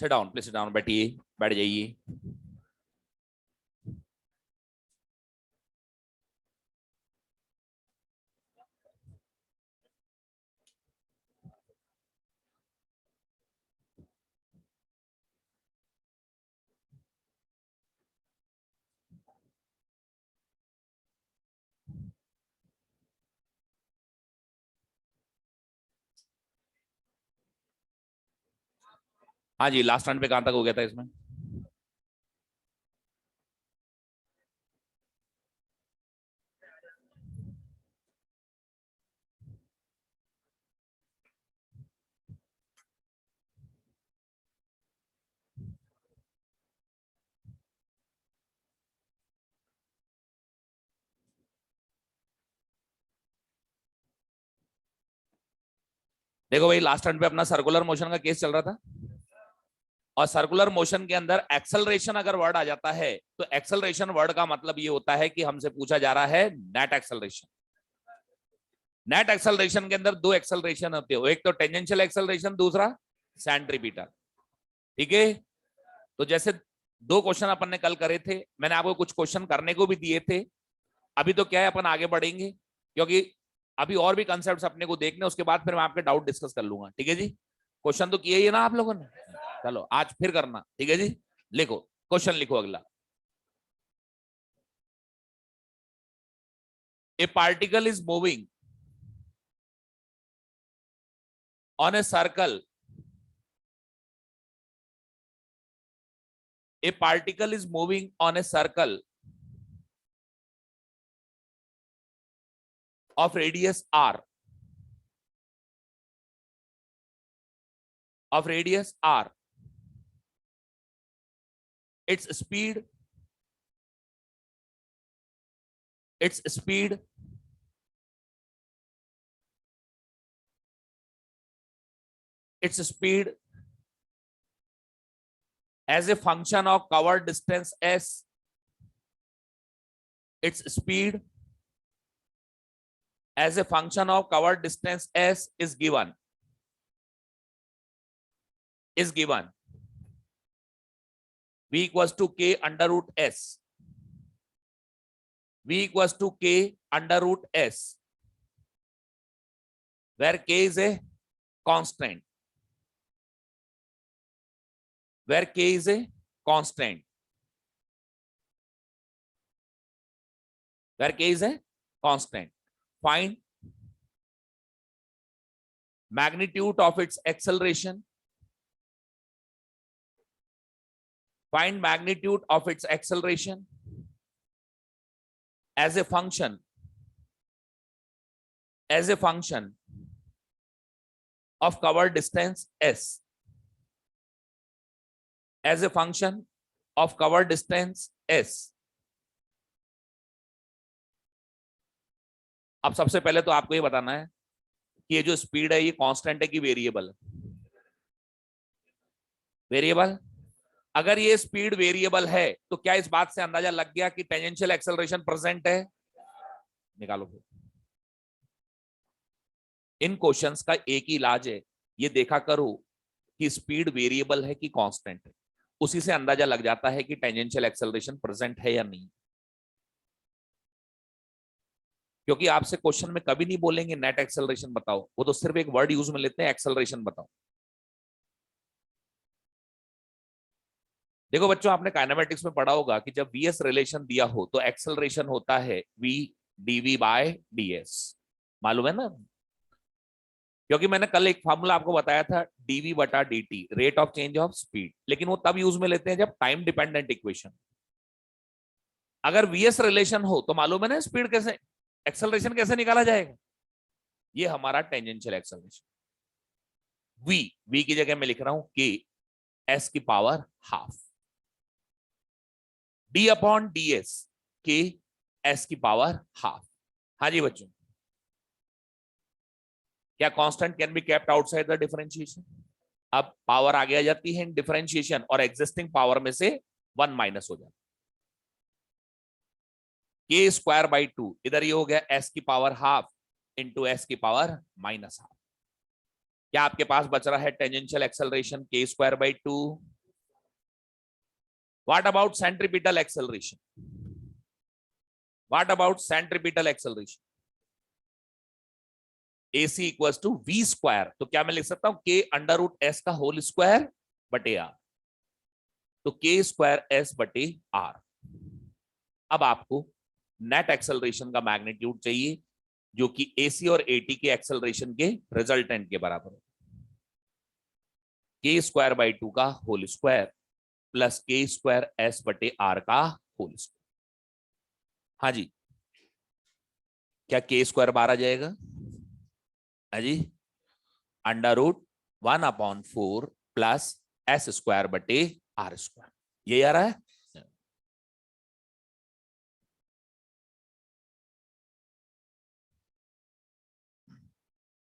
Sit down please, sit down, बैठिए, बैठ जाइए। हाँ जी, लास्ट रन पे कहां तक हो गया था इसमें? देखो भाई, लास्ट रन पे अपना सर्कुलर मोशन का केस चल रहा था, और सर्कुलर मोशन के अंदर एक्सेलरेशन अगर वर्ड आ जाता है तो एक्सेलरेशन वर्ड का मतलब ये होता है कि हमसे पूछा जा रहा है नेट एक्सेलरेशन। नेट एक्सेलरेशन के अंदर दो एक्सेलरेशन होते हो, एक तो टेंजेंशियल एक्सेलरेशन, दूसरा सेंट्रीपिटल। ठीक है, तो जैसे दो क्वेश्चन अपन ने कल करे थे, मैंने आपको कुछ क्वेश्चन करने को भी दिए थे। अभी तो क्या है, अपन आगे बढ़ेंगे क्योंकि अभी और भी कंसेप्ट्स अपने को देखने, उसके बाद फिर मैं आपके डाउट डिस्कस कर लूंगा। ठीक है जी, क्वेश्चन तो किए ही है ना आप लोगों ने, चलो आज फिर करना। ठीक है जी, लिखो क्वेश्चन, लिखो अगला। ए particle is moving on a circle, a particle is moving on a circle of radius r, of radius r. Its speed, its speed its speed as a function of covered distance s, its speed as a function of covered distance s is given, v equals to k under root s, v equals to k under root s, where k is a constant, where k is a constant, where k is a constant. Find magnitude of its acceleration, find magnitude of its acceleration as a function, of covered distance s, as a function of covered distance s. अब सबसे पहले तो आपको ये बताना है कि ये जो स्पीड है ये कांस्टेंट है कि वेरिएबल है? वेरिएबल। अगर ये स्पीड वेरिएबल है तो क्या इस बात से अंदाजा लग गया कि टेंजेंशियल एक्सेलरेशन प्रेजेंट है? निकालो फिर। इन क्वेश्चंस का एक ही इलाज है, ये देखा करो कि स्पीड वेरिएबल है कि कांस्टेंट है, उसी से अंदाजा लग जाता है कि टेंजेंशियल एक्सेलरेशन प्रेजेंट है या नहीं। क्योंकि आपसे क्वेश्चन में कभी नहीं बोलेंगे नेट एक्सेलरेशन बताओ, वो तो सिर्फ एक वर्ड यूज में लेते हैं, एक्सेलरेशन बताओ। देखो बच्चों, आपने काइनेमेटिक्स में पढ़ा होगा कि जब वीएस रिलेशन दिया हो तो एक्सेलरेशन होता है वी डीवी बाय डीएस, मालूम है ना? क्योंकि मैंने कल एक फॉर्मूला आपको बताया था, डीवी बटा DT, rate of change of speed, लेकिन वो तब यूज में लेते हैं जब टाइम डिपेंडेंट इक्वेशन। अगर वीएस रिलेशन हो तो मालूम है ना स्पीड कैसे, एक्सेलरेशन कैसे निकाला जाएगा। ये हमारा टेंजेंशियल एक्सेलरेशन। वी की जगह मैं लिख रहा हूं के एस की power half, D upon D S के एस की पावर हाफ। हाँ जी बच्चों, क्या constant can be kept outside the differentiation? अब पावर आगे आ जाती है इन डिफरेंशिएशन, और एग्जिस्टिंग पावर में से 1 माइनस हो जाता है। के स्क्वायर बाई 2, इधर ये हो गया एस की पावर हाफ इंटू एस की पावर माइनस हाफ। क्या आपके पास बच रहा है टेंजेंशियल एक्सेलरेशन के square by 2? What about centripetal acceleration? What about centripetal acceleration? AC equal to V square, तो क्या मैं लिख सकता हूं के अंडर रूट एस का होल स्क्वायर बटे आर, तो के स्क्वायर एस बटे आर। अब आपको नेट एक्सेलरेशन का मैग्नीट्यूड चाहिए जो कि AC और AT के एक्सेलरेशन के रिजल्टेंट के बराबर है, के स्क्वायर बाई 2 का whole square plus K square S बटे आर का होल स्क्वायर। हाँ जी, क्या के स्क्वायर बार आ जाएगा? हाँ जी, under root 1/4 plus S square बटे आर स्क्वायर, ये आ रहा है।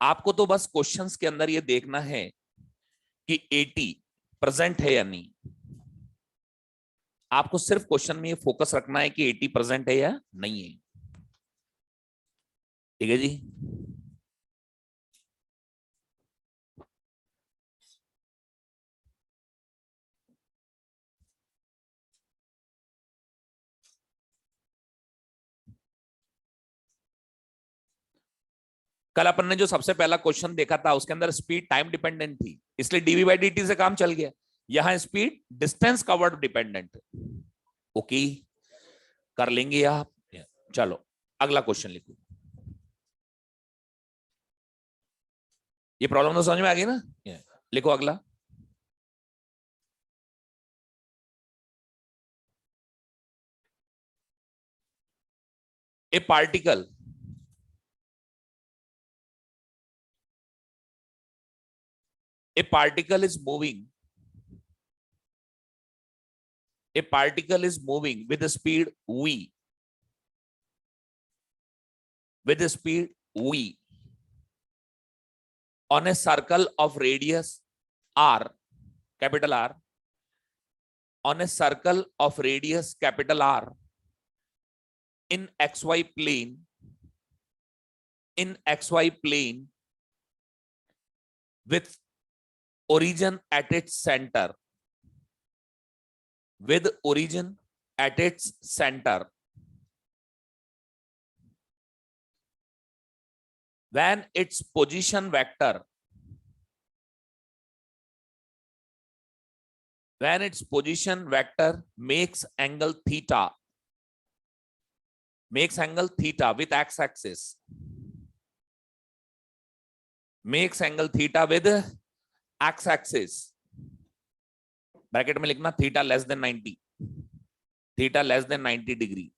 आपको तो बस क्वेश्चंस के अंदर ये देखना है कि 80 प्रेजेंट है या नहीं। आपको सिर्फ क्वेश्चन में ये फोकस रखना है कि 80 प्रेजेंट है या नहीं है। ठीक है जी। कल अपन ने जो सबसे पहला क्वेश्चन देखा था उसके अंदर स्पीड टाइम डिपेंडेंट थी, इसलिए डीवी बाई डी टी से काम चल गया। यहां स्पीड डिस्टेंस कवर्ड डिपेंडेंट है। ओके, कर लेंगे आप। चलो अगला क्वेश्चन लिखो। ये प्रॉब्लम तो समझ में आ गई ना? लिखो अगला। ए particle a particle is moving a particle is moving with the speed v, with the speed v on a circle of radius r, capital R, on a circle of radius capital R in xy plane, in xy plane with origin at its center, with origin at its center, when its position vector, when its position vector makes angle theta, makes angle theta with x-axis, makes angle theta with x-axis, bracket में लिखना theta less than 90, theta less than 90 degree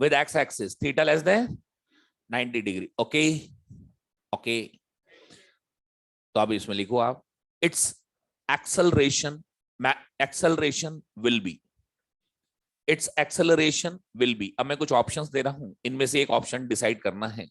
with x-axis, theta less than 90 degree. Okay okay, तो अब इसमें लिखो आप it's acceleration, acceleration will B, it's acceleration will B. अब मैं कुछ ऑप्शंस दे रहा हूं, इनमें से एक ऑप्शन डिसाइड करना है।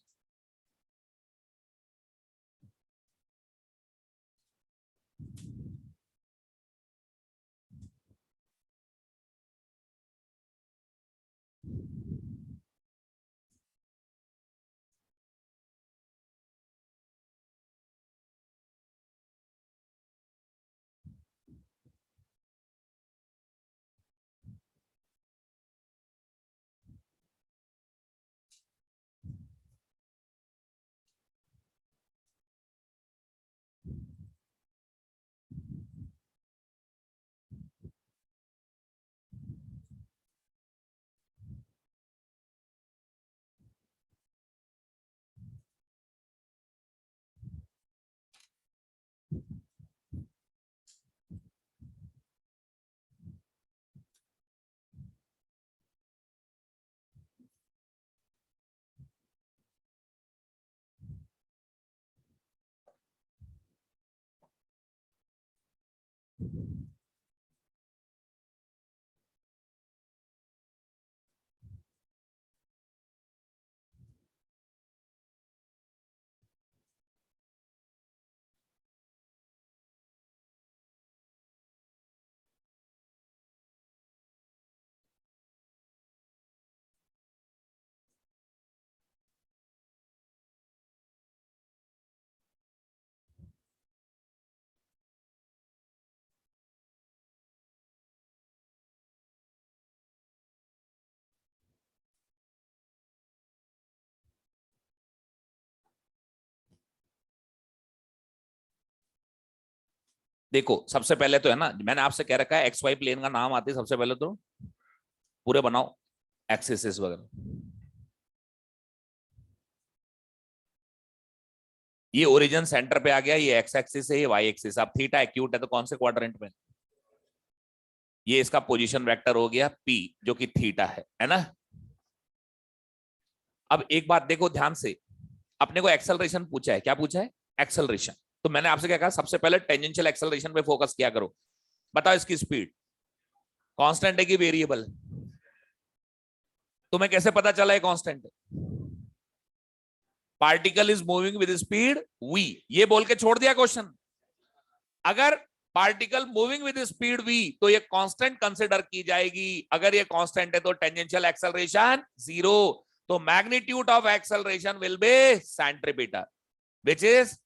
देखो सबसे पहले तो है ना, मैंने आपसे कह रखा है एक्स वाई प्लेन का नाम आते सबसे पहले तो पूरे बनाओ एक्सिस वगैरह। ये ओरिजिन सेंटर पे आ गया, ये एक्स एक्सिस है, ये वाई एक्सिस। अब थीटा एक्यूट है तो कौन से क्वाड्रेंट में? ये इसका पोजीशन वेक्टर हो गया पी, जो कि थीटा है ना। अब एक बात देखो ध्यान से, अपने को एक्सेलरेशन पूछा है, क्या पूछा है? एक्सेलरेशन। तो मैंने आपसे क्या कहा, सबसे पहले टेंजेंशियल एक्सेलरेशन पे फोकस किया करो। बताओ इसकी स्पीड कांस्टेंट है कि वेरिएबल? तुम्हें कैसे पता चला है कांस्टेंट है? Particle is moving with speed V, ये बोल के छोड़ दिया क्वेश्चन। अगर particle moving with speed V तो ये कांस्टेंट कंसिडर की जाएगी। अगर ये कांस्टेंट है तो टेंजेंशियल एक्सेलरेशन जीरो। तो magnitude of acceleration will be centripetal which is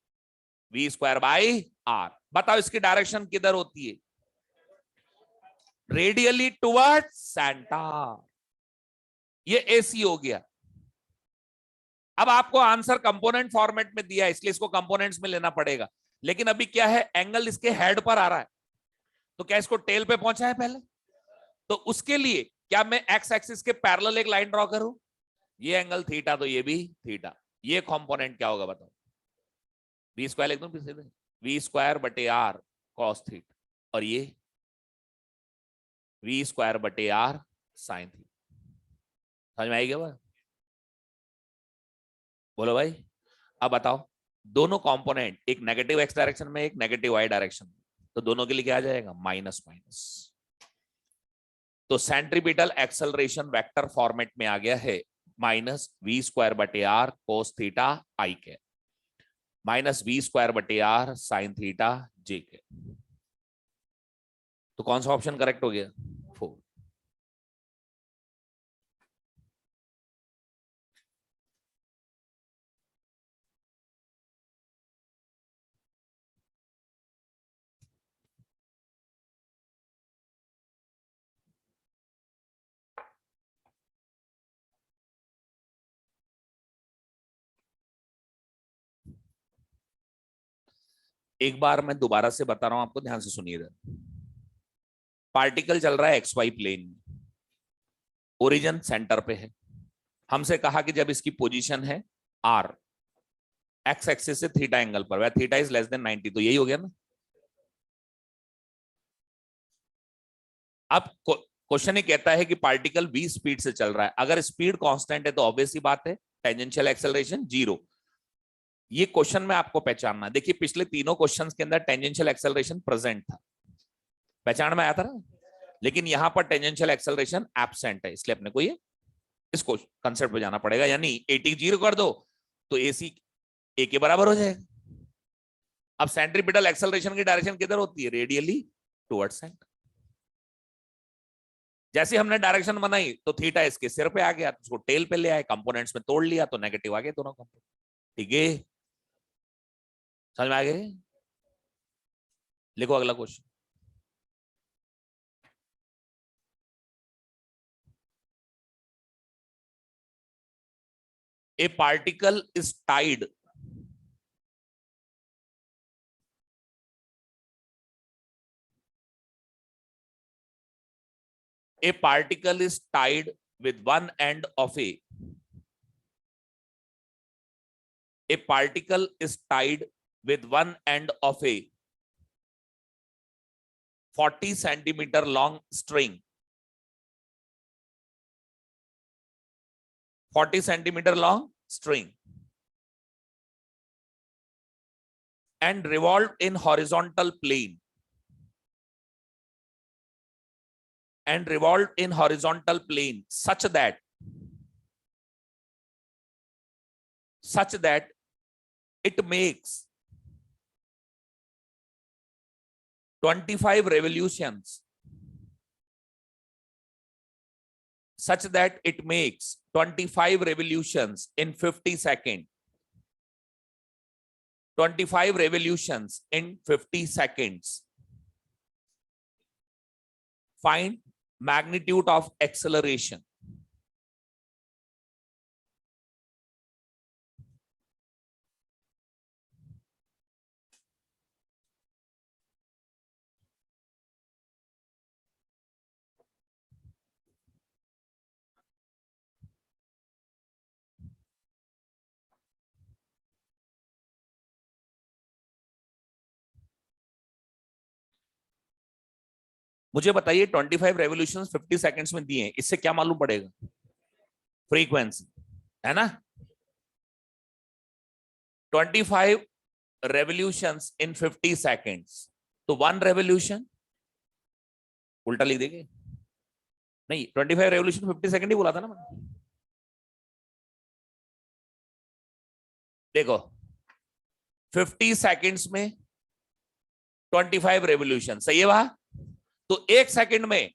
V square by R. बताओ इसकी डायरेक्शन किधर होती है? Radially toward centre. ये एसी हो गया। अब आपको आंसर कंपोनेंट फॉर्मेट में दिया है, इसलिए इसको कंपोनेंट्स में लेना पड़ेगा। लेकिन अभी क्या है, एंगल इसके हेड पर आ रहा है, तो क्या इसको टेल पे पहुंचा है पहले? तो उसके लिए क्या मैं एक्स एक्सिस के पैरेलल एक लाइन ड्रॉ करूं? ये एंगल थीटा तो ये भी थीटा। ये कंपोनेंट क्या होगा बताओ? वी स्क्वायर एकदम फिर सीधे वी स्क्वायर बटे आर कॉस थीटा, और ये वी स्क्वायर बटे आर साइन थीटा। समझ में आएगी बात? बोलो भाई। अब बताओ, दोनों कंपोनेंट, एक नेगेटिव एक्स डायरेक्शन में, एक नेगेटिव वाई डायरेक्शन में, तो दोनों के लिए क्या आ जाएगा? Minus minus. तो सेंट्रीपिटल एक्सेलरेशन वेक्टर फॉर्मेट में आ गया है माइनस वी स्क्वायर बटे आर कोस थीटा आई के, माइनस वी स्क्वायर बटे आर साइन थीटा जे के। तो कौन सा ऑप्शन करेक्ट हो गया? 4। एक बार मैं दोबारा से बता रहा हूं आपको, ध्यान से सुनिएगा। पार्टिकल चल रहा है एक्स वाई प्लेन में, ओरिजिन सेंटर पे है। हमसे कहा कि जब इसकी पोजीशन है आर, एक्स एक्सिस से थीटा एंगल पर, वह थीटा इज लेस देन 90, तो यही हो गया ना। अब क्वेश्चन ही कहता है कि पार्टिकल v स्पीड से चल रहा है। अगर स्पीड कांस्टेंट है तो ऑब्वियस सी बात है टेंजेंशियल एक्सेलरेशन जीरो। ये क्वेश्चन में आपको पहचानना। देखिए पिछले तीनों क्वेश्चंस के अंदर टेंजेंशियल एक्सेलरेशन प्रेजेंट था, पहचान में आया था ना। लेकिन यहां पर टेंजेंशियल एक्सेलरेशन एब्सेंट है, इसलिए अपने को ये इसको कंसेप्ट पे जाना पड़ेगा। यानी एटी जीरो कर दो तो एसी ए के बराबर हो जाएगा। अब सेंट्रीपिटल एक्सेलरेशन की डायरेक्शन किधर होती है? Radially towards centre. जैसे हमने डायरेक्शन बनाई तो थीटा इसके सिर पे आ गया, तो उसको टेल पे ले आए, कंपोनेंट्स में तोड़ लिया तो नेगेटिव आ गए दोनों कंपोनेंट। ठीक है, समझ में आ गए? लिखो अगला question. A particle is tied a particle is tied with one end of a particle is tied with one end of a 40 centimeter long string, 40 centimeter long string, and revolved in horizontal plane, and revolved in horizontal plane such that it makes 25 revolutions, such that it makes 25 revolutions in 50 seconds, 25 revolutions in 50 seconds. Find magnitude of acceleration. मुझे बताइए 25 revolution 50 seconds में दिए, इससे क्या मालूम पड़ेगा? Frequency, है ना? 25 रेवोल्यूशंस इन 50 सेकेंड्स, तो 1 रेवोल्यूशन, उल्टा लिख देंगे, नहीं 25 रेवोल्यूशन 50 सेकेंड ही बोला था ना मैंने। देखो 50 सेकेंड्स में 25 रेवोल्यूशन, सही है वहां? तो 1 सेकंड में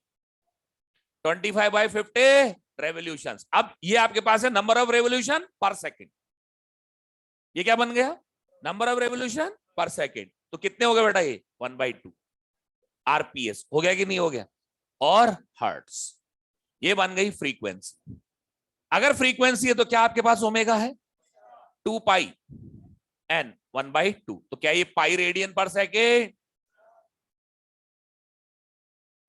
25/50 रेवोल्यूशंस। अब ये आपके पास है नंबर ऑफ रेवोल्यूशन पर सेकंड। ये क्या बन गया? नंबर ऑफ रेवोल्यूशन पर सेकंड। तो कितने हो गए बेटा? ये 1/2 आरपीएस हो गया कि नहीं हो गया? और हर्ट्स, ये बन गई फ्रीक्वेंसी। अगर फ्रीक्वेंसी है तो क्या आपके पास ओमेगा है? 2 पाई एन 1/2। तो क्या ये पाई रेडियन पर सेकेंड?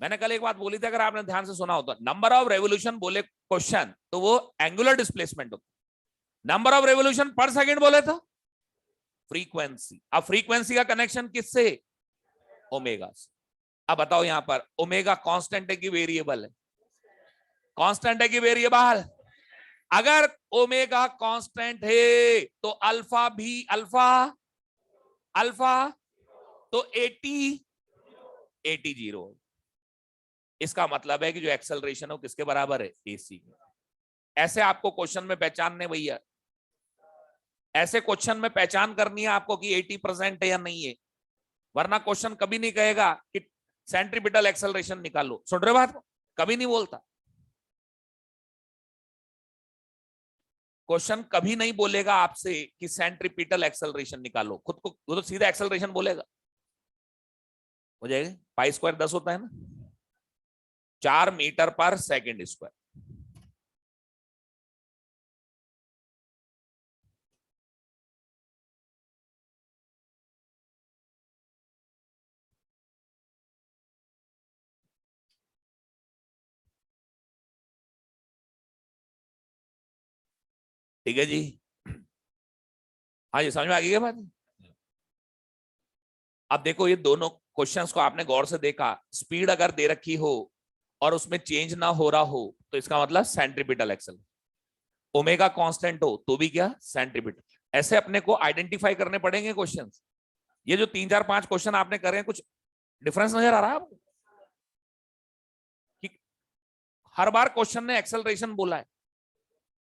मैंने कल एक बात बोली थी, अगर आपने ध्यान से सुना होता, नंबर ऑफ रेवोल्यूशन बोले क्वेश्चन तो वो एंगुलर डिस्प्लेसमेंट होता, नंबर ऑफ रेवोल्यूशन पर सेकंड बोले तो फ्रीक्वेंसी। अब फ्रीक्वेंसी का कनेक्शन किससे? ओमेगा से। अब बताओ यहां पर ओमेगा कांस्टेंट है कि वेरिएबल है? कांस्टेंट है कि वेरिएबल? अगर ओमेगा कांस्टेंट है तो अल्फा भी अल्फा तो 80 जीरो। इसका मतलब है कि जो एक्सेलरेशन हो किसके बराबर है? AC के। ऐसे आपको क्वेश्चन में पहचानने भैया, ऐसे क्वेश्चन में पहचान करनी है आपको कि 80% है या नहीं है, वरना क्वेश्चन कभी नहीं कहेगा कि सेंट्रीपिटल एक्सेलरेशन निकालो। सुन रहे बात? कभी नहीं बोलता क्वेश्चन, कभी नहीं बोलेगा आपसे कि सेंट्रीपिटल एक्सेलरेशन निकालो। खुद को वो तो सीधा एक्सेलरेशन बोलेगा। हो जाएगा, पाई स्क्वायर 10 होता है ना, 4 मीटर पर सेकेंड स्क्वायर। ठीक है जी? हाँ जी, समझ में आ गई क्या बात? अब देखो ये दोनों क्वेश्चंस को आपने गौर से देखा, स्पीड अगर दे रखी हो और उसमें चेंज ना हो रहा हो तो इसका मतलब सेंट्रीपिटल एक्सल। ओमेगा कांस्टेंट हो तो भी क्या? सेंट्रीपिटल। ऐसे अपने को आइडेंटिफाई करने पड़ेंगे क्वेश्चंस। ये जो 3 4 5 क्वेश्चन आपने करे हैं, कुछ डिफरेंस नजर आ रहा है आपको? कि हर बार क्वेश्चन ने एक्सेलरेशन बोला है,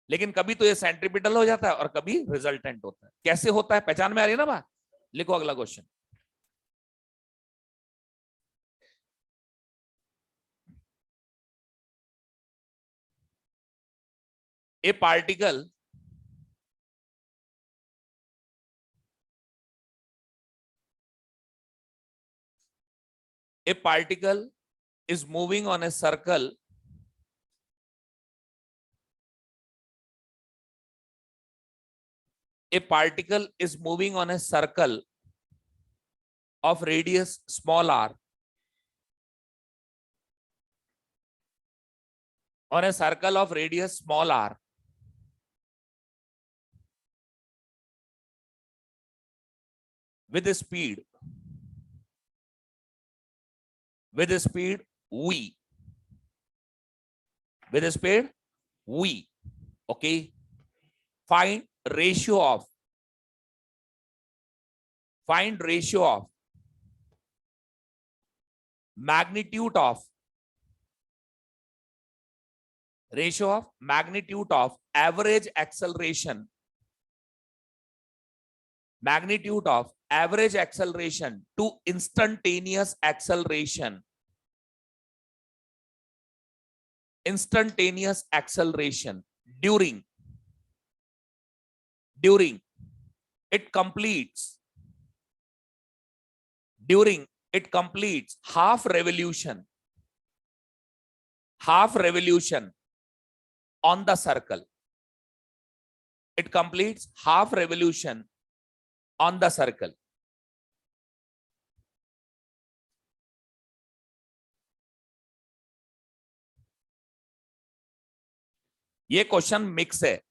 लेकिन कभी तो ये सेंट्रीपिटल हो जाता है और कभी रिजल्टेंट होता है। कैसे होता है पहचान में आ रही है ना बात? लिखो अगला question. A particle is moving on a circle of radius small r, on a circle of radius small r with speed v, okay. Find ratio of magnitude of average acceleration to instantaneous acceleration during it completes half revolution on the circle. It completes half revolution on the circle. ये question mix है,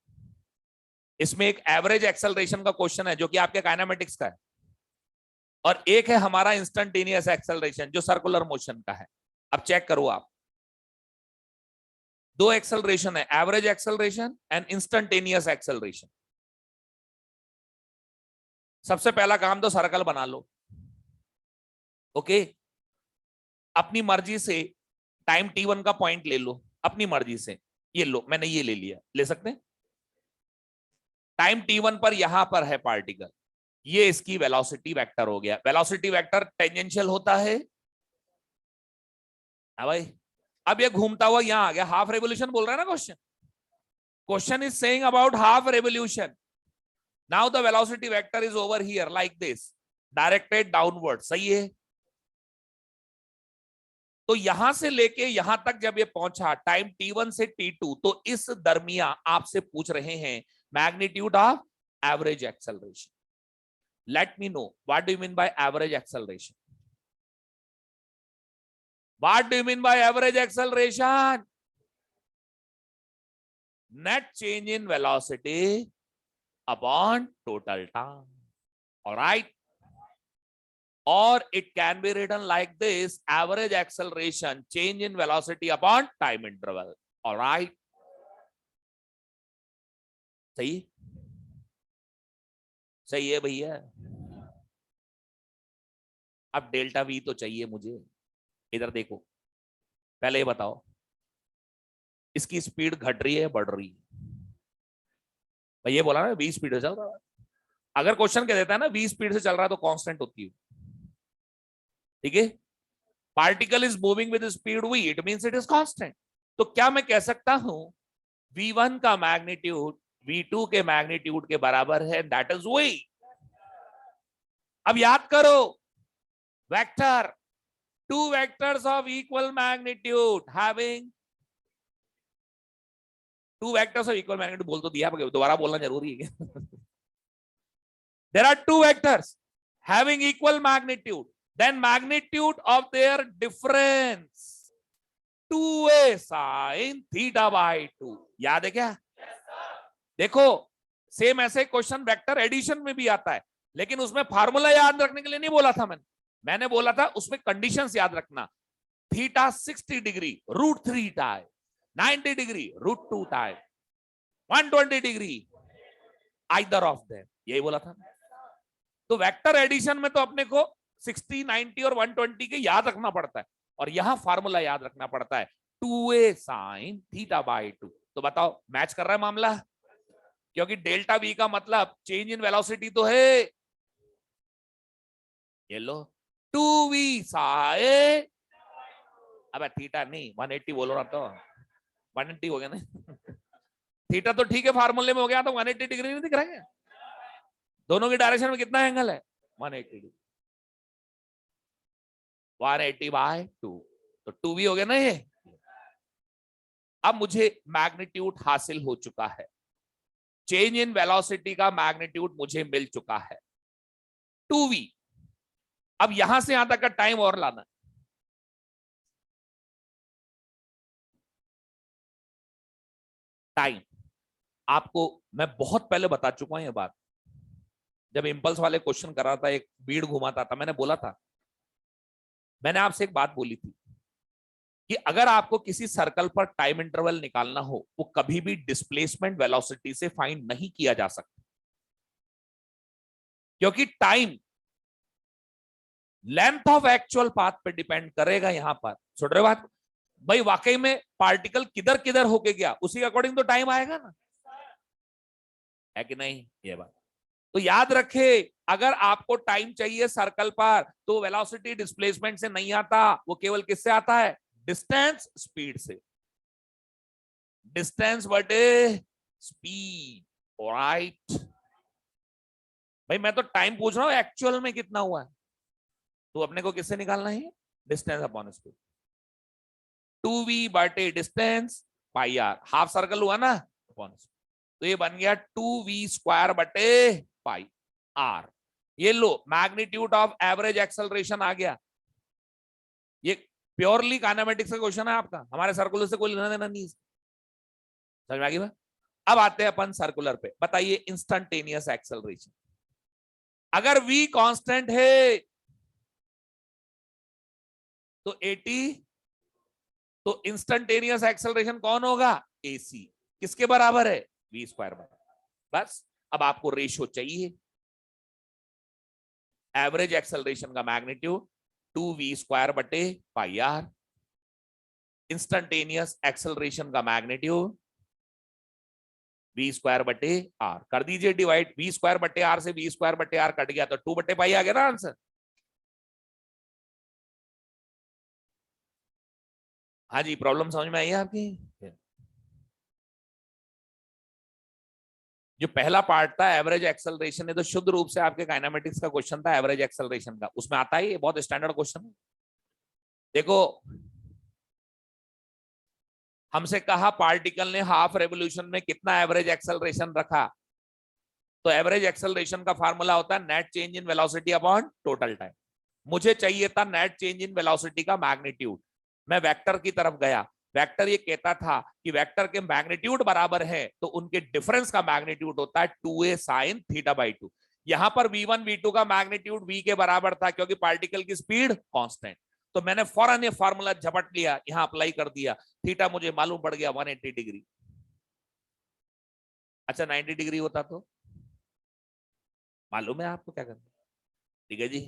इसमें एक average acceleration का question है जो कि आपके kinematics का है, और एक है हमारा इंस्टेंटेनियस एक्सेलरेशन जो सर्कुलर मोशन का है। अब चेक करो आप, दो एक्सेलरेशन है, average acceleration and instantaneous acceleration. सबसे पहला काम तो सर्कल बना लो, ओके। अपनी मर्जी से टाइम t1 का पॉइंट ले लो, अपनी मर्जी से। ये लो, मैंने ये ले लिया, ले सकते हैं। टाइम t1 पर यहां पर है पार्टिकल, ये इसकी वेलोसिटी वेक्टर हो गया। वेलोसिटी वेक्टर टेंजेंशियल होता है, हाँ भाई। अब ये घूमता हुआ यहां आ गया, हाफ रेवोल्यूशन बोल रहा है ना question. Question is saying about half revolution. Now the velocity vector is over here like this, directed downward, सही है। तो यहां से लेके यहां तक जब ये पहुंचा टाइम t1 से t2, तो इस दरमियान आपसे पूछ रहे हैं magnitude of average acceleration. Let me know what do you mean by average acceleration? What do you mean by average acceleration? Net change in velocity upon total time, alright. Or it can be written like this, average acceleration change in velocity upon time interval, all right? सही, सही है भैया। अब delta we तो चाहिए मुझे। इधर देखो, पहले ये बताओ इसकी स्पीड घट रही है बढ़ रही है? भाई ये बोला ना 20 स्पीड से चल रहा है। अगर क्वेश्चन कह देता है ना 20 स्पीड से चल रहा है तो कांस्टेंट होती है, ठीक है। Particle is moving with speed v, it means it is constant. तो क्या मैं कह सकता हूं v1 का मैग्नीट्यूड v2 के मैग्नीट्यूड के बराबर है, दैट इज v। अब याद करो, vector, two vectors of equal magnitude having, two vectors of equal magnitude बोल तो दिया, दोबारा बोलना जरूरी है। There are two vectors having equal magnitude, then magnitude of their difference 2a sin theta by 2। याद है क्या? देखो सेम ऐसे क्वेश्चन वेक्टर एडिशन में भी आता है, लेकिन उसमें फार्मूला याद रखने के लिए नहीं बोला था मैंने बोला था उसमें कंडीशंस याद रखना। Theta 60 degree √3 time, 90 degree √2 time, 120 degree either of them, यही बोला था। तो वेक्टर एडिशन में तो अपने को 60, 90 और 120 के याद रखना पड़ता है, और यहां फार्मूला याद रखना पड़ता है 2a sin थीटा बाई 2। तो बताओ मैच कर रहा है मामला? क्योंकि डेल्टा v का मतलब चेंज इन वेलोसिटी तो है, ये लो 2v sin, अब थीटा नहीं 180 बोलो ना, तो 180 हो गया ना। थीटा तो ठीक है फॉर्मूले में हो गया, तो 180 डिग्री नहीं दिख रहा है? दोनों की डायरेक्शन में कितना एंगल है? 180 डिग्री, 180 बाय 2, तो 2v हो गया ना ये। अब मुझे मैग्नीट्यूड हासिल हो चुका है, चेंज इन वेलोसिटी का मैग्नीट्यूड मुझे मिल चुका है 2v। अब यहां से यहां तक का टाइम और लाना है। टाइम आपको मैं बहुत पहले बता चुका हूं ये बात, जब इंपल्स वाले क्वेश्चन कर रहा था, एक बीड़ घुमाता था, मैंने बोला था, मैंने आपसे एक बात बोली थी कि अगर आपको किसी सर्कल पर टाइम इंटरवल निकालना हो, वो कभी भी डिस्प्लेसमेंट वेलोसिटी से फाइंड नहीं किया जा सकता, क्योंकि time length of actual path पे डिपेंड करेगा। यहां पर सुन रहे हो बात? भाई वाकई में पार्टिकल किधर किधर होके गया, उसी के अकॉर्डिंग तो टाइम आएगा ना, है कि नहीं? ये बात तो याद रखे, अगर आपको टाइम चाहिए सर्कल पर, तो वेलोसिटी डिस्प्लेसमेंट से नहीं आता, वो केवल किससे आता है? डिस्टेंस स्पीड से, डिस्टेंस बटे स्पीड, ऑलराइट। भाई मैं तो टाइम पूछ रहा हूं एक्चुअल में कितना हुआ है, तो अपने को किससे निकालना है? डिस्टेंस अपॉन स्पीड, 2v बटे distance pi R, half circle हुआ ना अपॉन स्पीड, तो ये बन गया 2v² बटे पाई आर। ये लो मैग्नीट्यूड ऑफ एवरेज एक्सेलरेशन आ गया। ये प्योरली काइनेमेटिक्स का क्वेश्चन है आपका, हमारे सर्कुलर से कोई लेना देना नहीं, समझ में आ गई? अब आते हैं अपन सर्कुलर पे। बताइए इंस्टेंटेनियस एक्सेलरेशन, अगर v कांस्टेंट है तो 80 तो इंस्टेंटेनियस एक्सेलरेशन कौन होगा? AC। किसके बराबर है? v स्क्वायर बराबर। बस अब आपको रेशियो चाहिए, एवरेज एक्सेलरेशन का मैग्नीट्यूड 2v स्क्वायर बटे पाई आर, इंस्टेंटेनियस एक्सेलरेशन का मैग्नीट्यूड v स्क्वायर बटे आर। कर दीजिए डिवाइड, v स्क्वायर बटे आर से v स्क्वायर बटे आर कट गया तो 2 बटे पाई आ गया ना आंसर। हाँ जी, प्रॉब्लम समझ में आई है आपकी? जो पहला पार्ट था एवरेज एक्सेलरेशन, ये तो शुद्ध रूप से आपके काइनेमेटिक्स का क्वेश्चन था, एवरेज एक्सेलरेशन का, उसमें आता ही, बहुत स्टैंडर्ड क्वेश्चन है। देखो, हमसे कहा पार्टिकल ने हाफ रेवोल्यूशन में कितना एवरेज एक्सेलरेशन रखा, तो एवरेज एक्सेलरेशन का फार्मूला होता है net change in velocity upon total time. मुझे चाहिए था नेट चेंज इन वेलोसिटी का मैग्नीट्यूड। मैं वेक्टर की तरफ गया, वेक्टर ये कहता था कि वेक्टर के मैग्नीट्यूड बराबर है तो उनके डिफरेंस का मैग्नीट्यूड होता है 2a sin θ/2। यहां पर v1 v2 का मैग्नीट्यूड v के बराबर था क्योंकि पार्टिकल की स्पीड कांस्टेंट। तो मैंने फौरन ये फार्मूला झपट लिया, यहां अप्लाई कर दिया, थीटा मुझे मालूम पड़ गया 180 डिग्री। अच्छा 90 डिग्री होता तो मालूम है आपको क्या करना, ठीक है जी।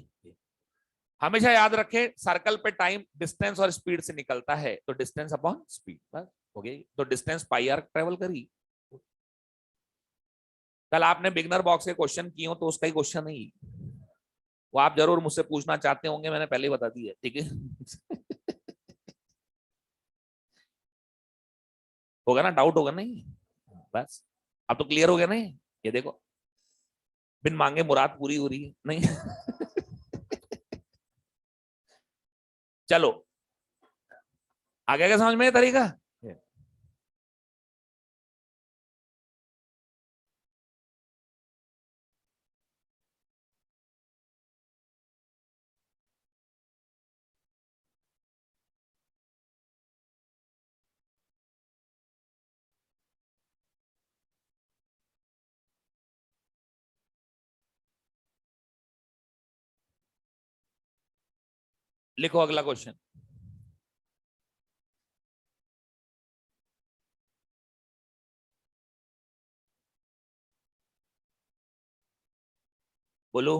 हमेशा याद रखें सर्कल पे टाइम डिस्टेंस और स्पीड से निकलता है, तो डिस्टेंस अपॉन स्पीड, बस हो गई। तो डिस्टेंस पाई आर ट्रेवल करी। कल आपने बिगनर बॉक्स के क्वेश्चन किए हो तो उसका ही क्वेश्चन नहीं, वो आप जरूर मुझसे पूछना चाहते होंगे, मैंने पहले ही बता दी है, ठीक है। होगा ना, डाउट होगा नहीं? बस अब तो क्लियर हो गया नहीं? ये देखो, बिन मांगे मुराद पूरी हो रही है नहीं। चलो आगे क्या समझ में है तरीका? लिखो अगला क्वेश्चन। बोलो।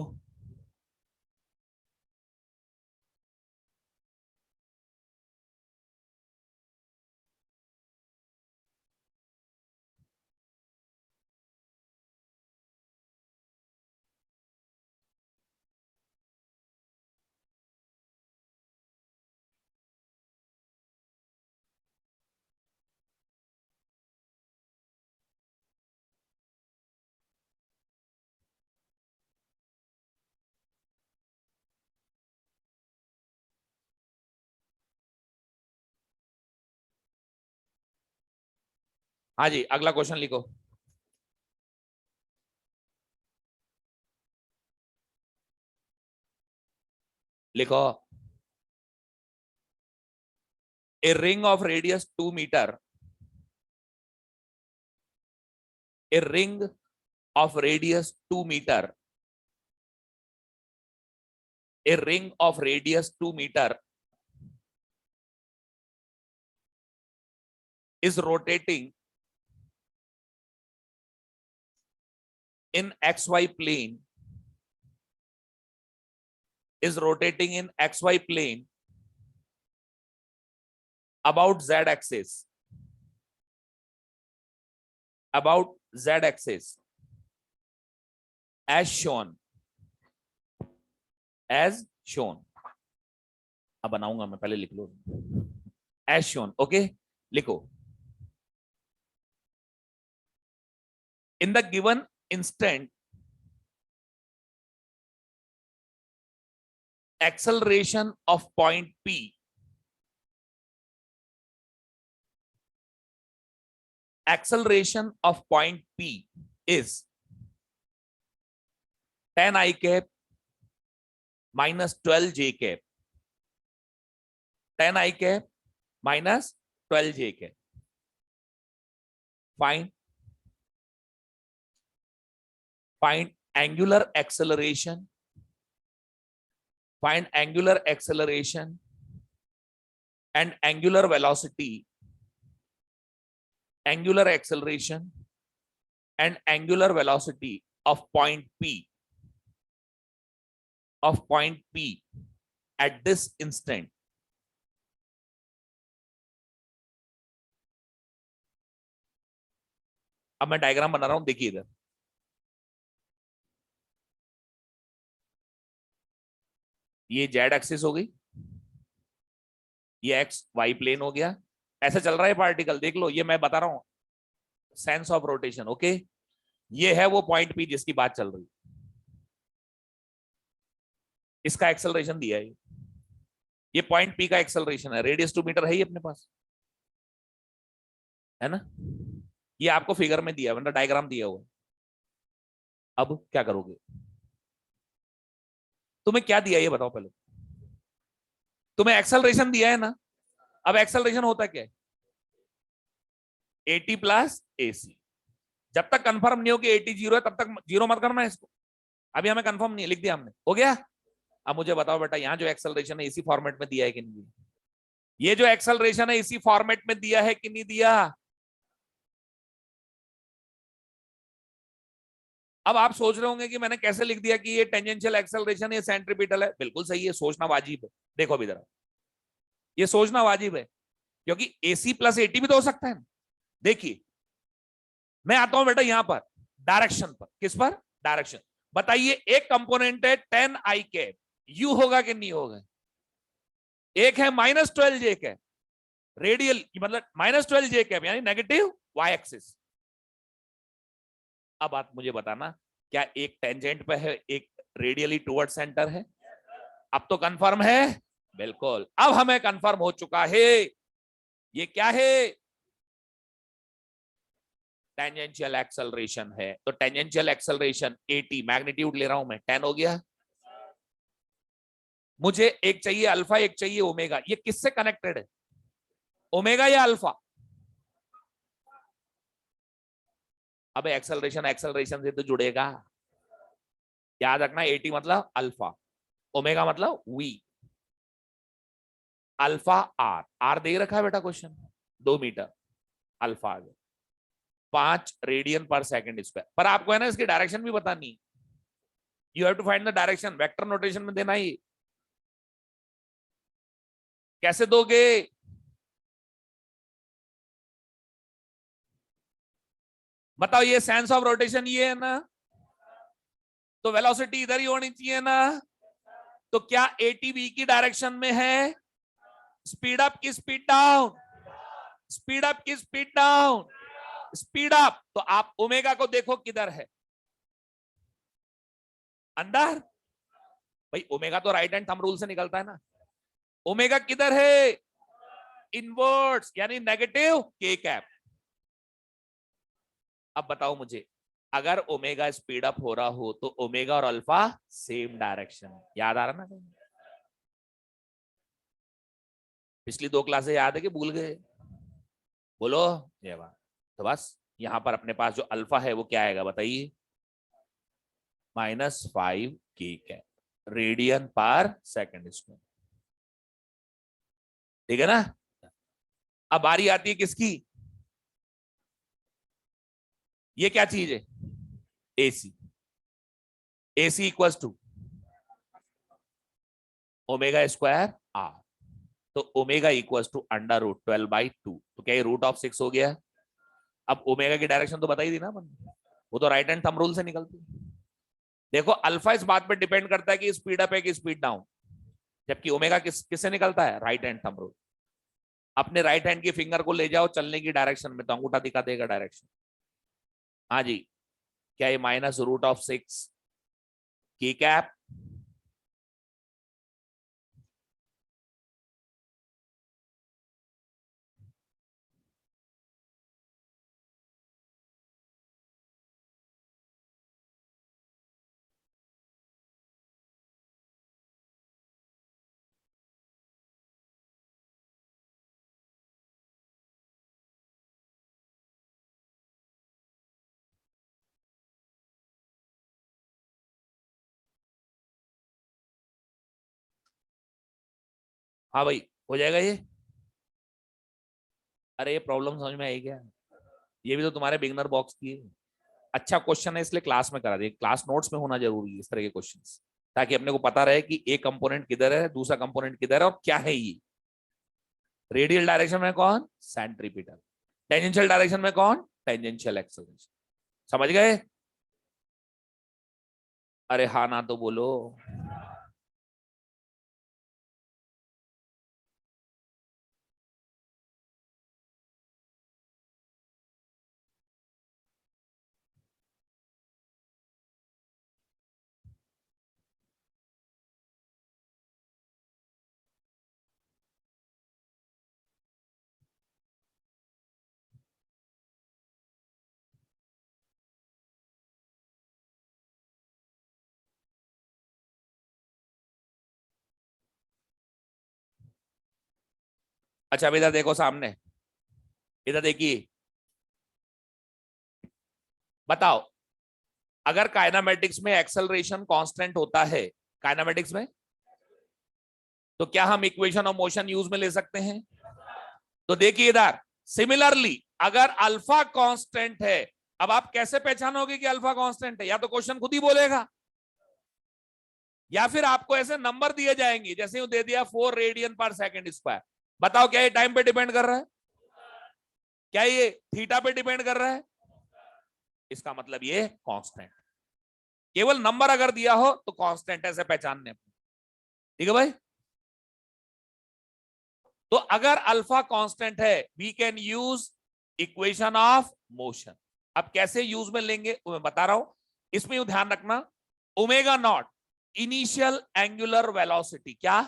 हाँ जी, अगला क्वेश्चन लिखो। लिखो, a ring of radius 2 metre, a ring of radius 2 meter, a ring of radius 2 meter is rotating in xy plane, is rotating in xy plane about z axis, about z axis as shown, as shown। अब बनाऊंगा मैं, पहले लिख लो as shown, okay. लिखो, in the given instant acceleration of point P, acceleration of point P is 10 I cap minus 12 j cap, 10 I cap minus 12 j cap। Find angular acceleration, find angular acceleration and angular acceleration and angular velocity of point P at this instant अब मैं diagram बना रहा हूं, देखिए इधर ये Z axis हो गई, ये एक्स वाई प्लेन हो गया, ऐसा चल रहा है पार्टिकल, देख लो, ये मैं बता रहा हूं सेंस ऑफ रोटेशन, ओके। ये है वो पॉइंट पी जिसकी बात चल रही, इसका एक्सेलरेशन दिया है, ये पॉइंट पी का एक्सेलरेशन है, रेडियस 2 मीटर है ही अपने पास, है ना। ये आपको फिगर में दिया, मतलब डायग्राम दिया हुआ। अब क्या करोगे, तुम्हें क्या दिया ये बताओ पहले, तुम्हें एक्सेलरेशन दिया है ना। अब एक्सेलरेशन होता क्या है, एटी प्लस एसी। जब तक कंफर्म नहीं हो कि एटी जीरो है तब तक जीरो मत करना है इसको, अभी हमें कंफर्म नहीं है, लिख दिया हमने, हो गया। अब मुझे बताओ बेटा, यहां जो एक्सेलरेशन है इसी फॉर्मेट में दिया है कि नहीं दिया, ये जो एक्सेलरेशन है इसी फॉर्मेट में दिया है कि नहीं दिया। अब आप सोच रहे होंगे कि मैंने कैसे लिख दिया कि ये टेंजेंशियल एक्सेलरेशन, ये सेंट्रीपिटल है, बिल्कुल सही है, सोचना वाजिब है। देखो अभी जरा, ये सोचना वाजिब है, क्योंकि एसी प्लस एटी भी तो हो सकता है। देखिए मैं आता हूं बेटा यहां पर डायरेक्शन पर, किस पर, डायरेक्शन। बताइए एक कंपोनेंट है 10 आई कैप, यू होगा कि नहीं होगा। एक है -12 जे कैप रेडियल, मतलब -12 जे कैप यानी नेगेटिव वाई एक्सिस। अब बात मुझे बताना, क्या एक टेंजेंट पे है, एक रेडियली टुवर्ड सेंटर है। अब तो कंफर्म है, बिल्कुल, अब हमें कंफर्म हो चुका है, ये क्या है, टेंजेंशियल एक्सेलरेशन है। तो टेंजेंशियल एक्सेलरेशन 80, मैग्नीट्यूड ले रहा हूं मैं 10 हो गया। मुझे एक चाहिए अल्फा, एक चाहिए ओमेगा, ये किससे कनेक्टेड है, ओमेगा या अल्फा। अब एक्सेलरेशन एक्सेलरेशन से तो जुड़ेगा, याद रखना 80 मतलब अल्फा, ओमेगा मतलब वी, अल्फा आर, आर दे रखा है बेटा क्वेश्चन, 2 मीटर, अल्फा आ गया 5 रेडियन पर सेकंड स्क्वायर। पर आपको है ना इसकी डायरेक्शन भी बतानी, you have to find the direction, vector notation में देना ही। कैसे दोगे, बताओ, ये सेंस ऑफ रोटेशन ये है ना, तो वेलोसिटी इधर ही होनी चाहिए ना। तो क्या एटीबी की डायरेक्शन में है, स्पीड अप की स्पीड डाउन, स्पीड अप की स्पीड डाउन, स्पीड अप। तो आप ओमेगा को देखो किधर है, अंदर। भाई ओमेगा तो राइट हैंड थंब रूल से निकलता है ना, ओमेगा किधर है, इनवर्ट्स यानी नेगेटिव के कैप। अब बताओ मुझे, अगर ओमेगा स्पीड अप हो रहा हो तो ओमेगा और अल्फा सेम डायरेक्शन, याद आ रहा ना, पिछली 2 क्लासें याद है कि भूल गए, बोलो। ये बात तो बस, यहां पर अपने पास जो अल्फा है वो क्या आएगा बताइए, -5 के कैप रेडियन पर सेकंड स्क्वायर, ठीक है ना। अब बारी आती है किसकी, ये क्या चीज है, AC, AC equals to omega square R. तो ओमेगा इक्वल्स टू √12/2, तो क्या ये √6 हो गया। अब ओमेगा की डायरेक्शन तो बताई दी ना अपन, वो तो राइट हैंड थंब रूल से निकलती। देखो अल्फा इस बात पे डिपेंड करता है कि स्पीड अप है कि स्पीड डाउन, जबकि ओमेगा किससे निकलता है, राइट हैंड थंब रूल। अपने राइट हैंड की फिंगर को ले जाओ चलने की डायरेक्शन में, तो अंगूठा दिखा देगा डायरेक्शन। हाँ जी, क्या ये -√6 की कैप, हाँ भाई हो जाएगा ये। अरे ये प्रॉब्लम समझ में आई क्या? ये भी तो तुम्हारे बिगनर बॉक्स की है। अच्छा क्वेश्चन है इसलिए क्लास में करा दिए, क्लास नोट्स में होना जरूरी है इस तरह के क्वेश्चंस, ताकि अपने को पता रहे कि एक कंपोनेंट किधर है, दूसरा कंपोनेंट किधर है और क्या है ये। रेडियल डायरेक्शन में कौन? सेंट्रीपिटल। टेंजेंशियल डायरेक्शन में कौन? Tangential acceleration. समझ गए? अरे हाँ ना तो बोलो। अच्छा अब इधर देखो सामने, इधर देखिए, बताओ अगर काइनामेटिक्स में एक्सेलरेशन कांस्टेंट होता है, काइनामेटिक्स में, तो क्या हम इक्वेशन ऑफ मोशन यूज में ले सकते हैं? तो देखिए इधर, सिमिलरली अगर अल्फा कांस्टेंट है, अब आप कैसे पहचानोगे कि अल्फा कांस्टेंट है? या तो क्वेश्चन खुद ही बोलेगा, या फिर आपको ऐसे नंबर दिए जाएंगे, जैसे दे दिया 4 रेडियन पर सेकंड स्क्वायर। बताओ क्या ये टाइम पे डिपेंड कर रहा है? क्या ये थीटा पे डिपेंड कर रहा है? इसका मतलब ये कांस्टेंट। केवल नंबर अगर दिया हो तो कांस्टेंट ऐसे पहचानने। ठीक है भाई? तो अगर अल्फा कांस्टेंट है, we can use equation of motion. अब कैसे यूज में लेंगे वो मैं बता रहा हूं, इसमें ध्यान रखना, omega not initial angular velocity, क्या?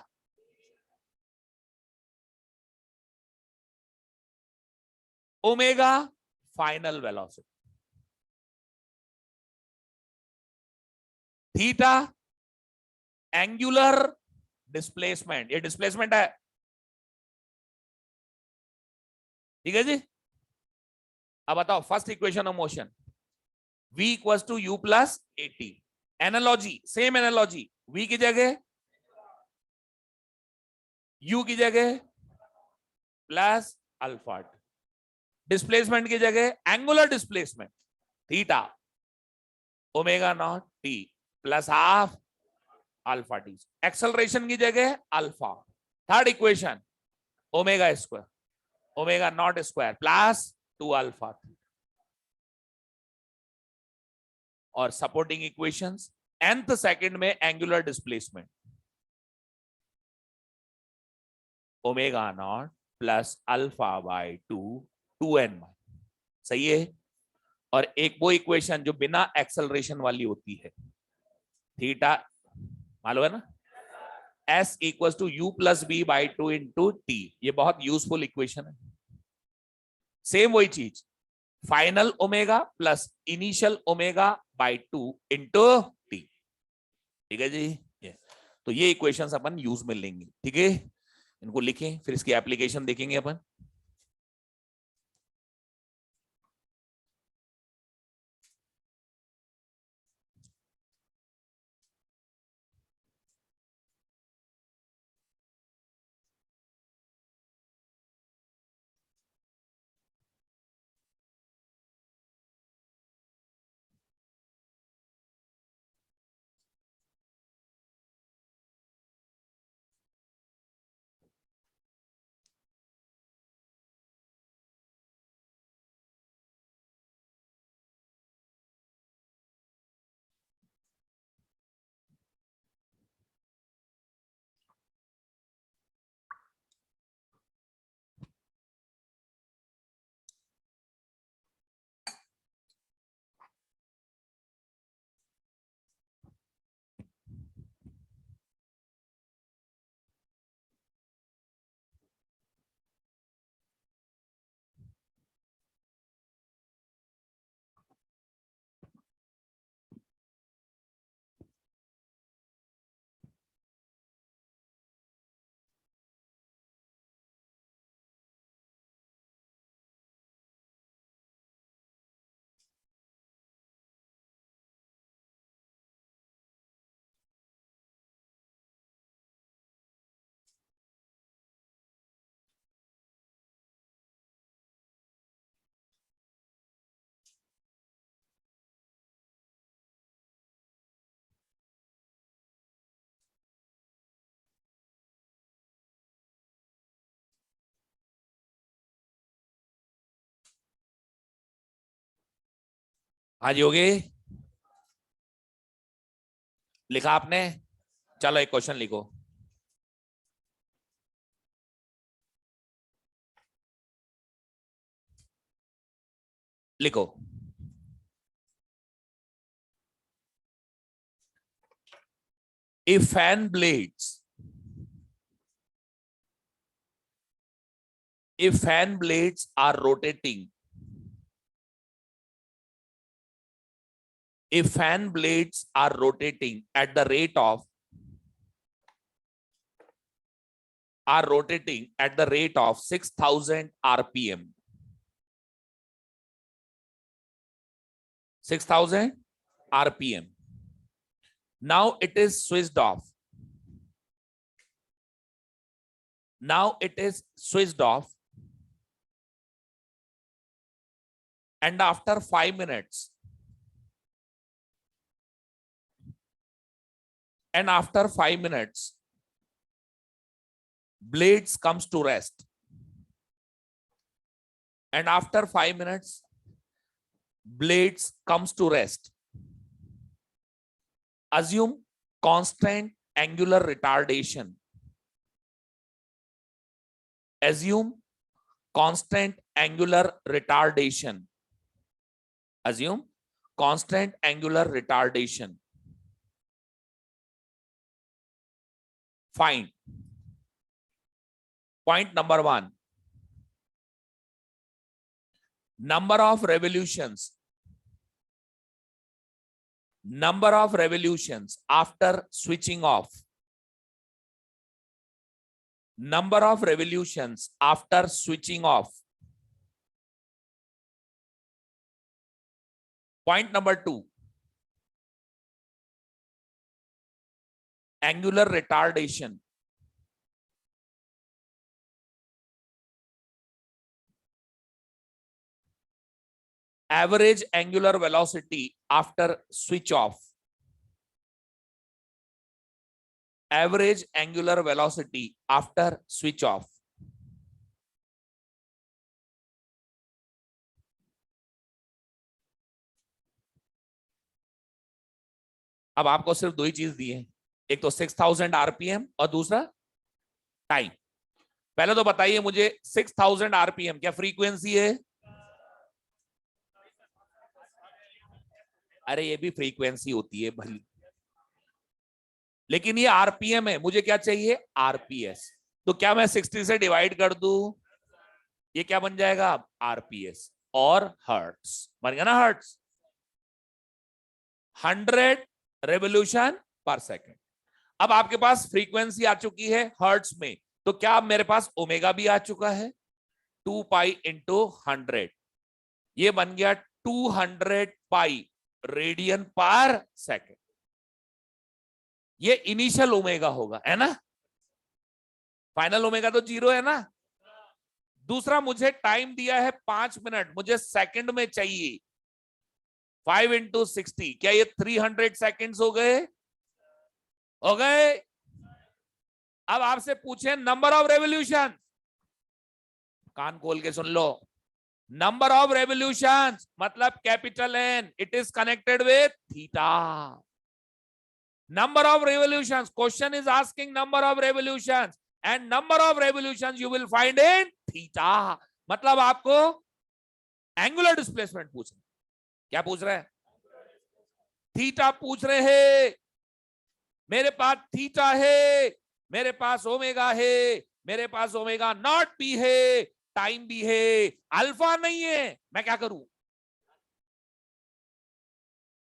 Omega final velocity, theta angular displacement, ये डिस्प्लेसमेंट है। ठीक है जी? अब बताओ first equation of motion, v equals to U plus AT. Analogy, same analogy, v की जगह u की जगह प्लस अल्फा, डिस्प्लेसमेंट की जगह angular displacement theta omega naught T plus half alpha T, acceleration की जगह alpha. Third equation omega square omega naught square plus 2 alpha. और supporting equations, nth second में angular displacement omega naught plus alpha by two, 2n। सही है? और एक वो equation जो बिना एक्सेलरेशन वाली होती है, थीटा, मालूम है ना, s equal to U plus B by two into T. ये बहुत यूजफुल इक्वेशन है। सेम वही चीज, final omega plus initial omega by two into T. ठीक है जी? ये तो ये इक्वेशंस अपन यूज में लेंगे। ठीक है, इनको लिखें, फिर इसकी एप्लीकेशन देखेंगे अपन। हाँ जी, हो गई। लिखा आपने? चलो एक क्वेश्चन लिखो। लिखो। If fan blades, if fan blades are rotating, if fan blades are rotating at the rate of, are rotating at the rate of 6000 rpm, 6000 rpm. Now it is switched off. Now it is switched off. And after 5 minutes, and after 5 minutes, blades comes to rest. And after 5 minutes, blades comes to rest. Assume constant angular retardation. Assume constant angular retardation. Assume constant angular retardation. Find point number 1. Number of revolutions. Number of revolutions after switching off. Number of revolutions after switching off. Point number 2. Angular retardation. Average angular velocity after switch off. Average angular velocity after switch off. अब आपको सिर्फ दो ही चीज दी है, एक तो 6000 RPM और दूसरा टाइम। पहले तो बताइए मुझे 6000 आरपीएम क्या फ्रीक्वेंसी है? अरे ये भी फ्रीक्वेंसी होती है भली, लेकिन ये आरपीएम है, मुझे क्या चाहिए? आरपीएस। तो क्या मैं 60 से डिवाइड कर दूं? ये क्या बन जाएगा? आरपीएस और हर्ट्स बन गया ना, हर्ट्स। 100 रेवोल्यूशन पर सेकेंड। अब आपके पास फ्रीक्वेंसी आ चुकी है हर्ट्स में, तो क्या मेरे पास ओमेगा भी आ चुका है? 2 पाई इंटू 100, ये बन गया 200 पाई रेडियन पर सेकेंड। ये इनिशियल ओमेगा होगा, है ना? फाइनल ओमेगा तो 0 है ना। दूसरा मुझे टाइम दिया है 5 मिनट, मुझे सेकंड में चाहिए। 5 इंटू 60, क्या ये 300 सेकेंड्स हो गए? हो गए। अब आपसे पूछे नंबर ऑफ रेवोल्यूशन, कान खोल के सुन लो। नंबर ऑफ रेवोल्यूशन मतलब capital N, it is connected with theta. Number of revolution, question is asking number of revolution and number of revolution you will find in theta. मतलब आपको angular displacement पूछ रहे। क्या पूछ रहे हैं? थीटा पूछ रहे हैं। मेरे पास थीटा है, मेरे पास ओमेगा है, मेरे पास ओमेगा नॉट भी है, टाइम भी है, अल्फा नहीं है। मैं क्या करूं?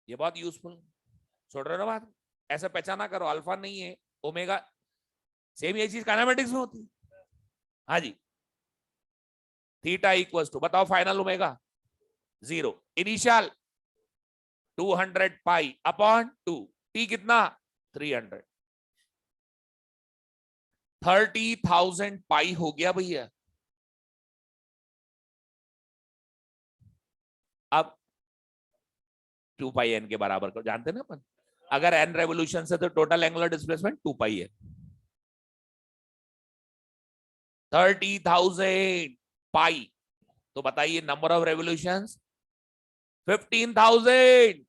ये बहुत यूजफुल, छोड़ रहे हो ना बात? ऐसा पहचाना करो, अल्फा नहीं है, ओमेगा सेम, ये चीज काइनेमेटिक्स में होती है। हाँ जी। थीटा इक्वल्स टू, बताओ final omega 0, initial 200 pi upon 2, T कितना? 300। 30,000 पाई हो गया भैया। अब 2 पाई एन के बराबर को जानते ना अपन, अगर एन रेवोल्यूशन से तो टोटल एंगुलर डिस्प्लेसमेंट 2 पाई है। 30,000 पाई, तो बताइए नंबर ऑफ रेवोल्यूशंस 15,000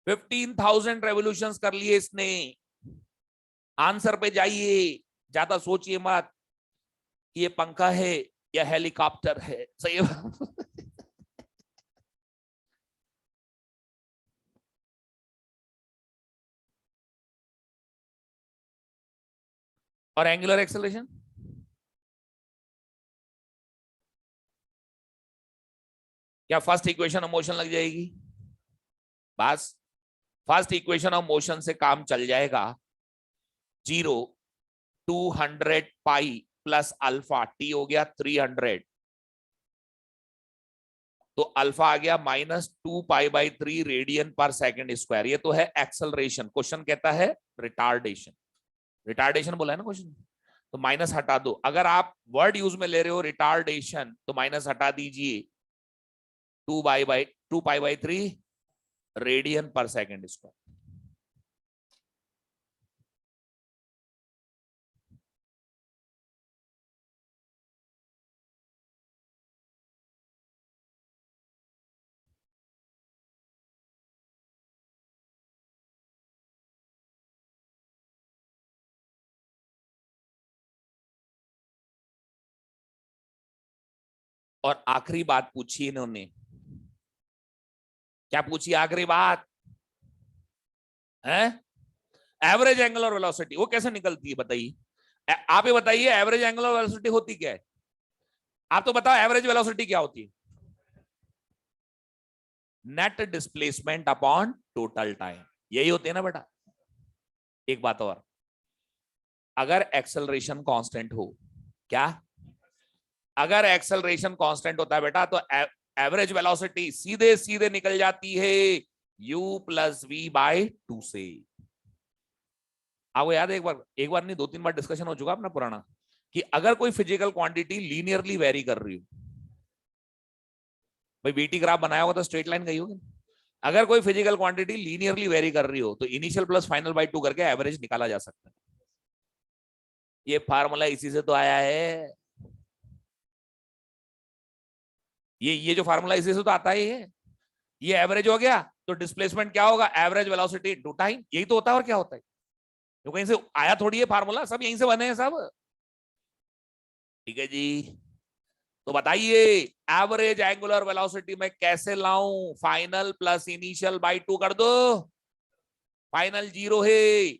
15,000 रेवोल्यूशंस कर लिए इसने। आंसर पे जाइए, ज्यादा सोचिए मत कि ये पंखा है या हेलीकॉप्टर है। सही है। और एंगुलर एक्सेलरेशन क्या फर्स्ट इक्वेशन ऑफ मोशन लग जाएगी? बस फर्स्ट इक्वेशन ऑफ मोशन से काम चल जाएगा। 200 पाई प्लस अल्फा टी हो गया 300, तो अल्फा आ गया -2 पाई/3 रेडियन पर सेकंड स्क्वायर। ये तो है एक्सेलरेशन। क्वेश्चन कहता है रिटार्डेशन। रिटार्डेशन बोला है ना क्वेश्चन, तो माइनस हटा दो। अगर आप वर्ड यूज में ले रहे हो रिटार्डेशन तो माइनस हटा दीजिए। 2 पाई/3 रेडियन पर सेकंड स्क्वायर। और आखिरी बात पूछी इन्होंने, क्या पूछी आखिरी बात है? Average angular velocity. वो कैसे निकलती है बताइए? आप ही बताइए, एवरेज एंगुलर वेलोसिटी होती क्या है? आप तो बताओ एवरेज वेलोसिटी क्या होती है? Net displacement upon total time. यही होती है ना बेटा। एक बात और, अगर एक्सेलरेशन कांस्टेंट हो, क्या अगर एक्सेलरेशन कांस्टेंट होता है बेटा तो एवरेज वेलोसिटी सीधे सीधे निकल जाती है u+v/2 से। आपको याद है, एक बार नहीं 2-3 बार डिस्कशन हो चुका अपना पुराना, कि अगर कोई फिजिकल क्वांटिटी लीनियरली वेरी कर रही हो, भाई बीटी ग्राफ बनाया होगा तो स्ट्रेट लाइन गई होगी। अगर कोई फिजिकल क्वांटिटी लीनियरली वेरी कर रही हो तो इनिशियल प्लस फाइनल बाय 2 करके एवरेज निकाला जा सकता है। ये फार्मूला इसी से तो आया है। ये जो फार्मूला इसी से तो आता है। ये एवरेज हो गया तो डिस्प्लेसमेंट क्या होगा? Average velocity into time. यही तो होता है, और क्या होता है? तो कहीं से आया थोड़ी है फार्मूला, सब यहीं से बने हैं सब। ठीक है जी, तो बताइए एवरेज एंगुलर वेलोसिटी में कैसे लाऊं? फाइनल प्लस इनिशियल बाय 2 कर दो। फाइनल 0 है,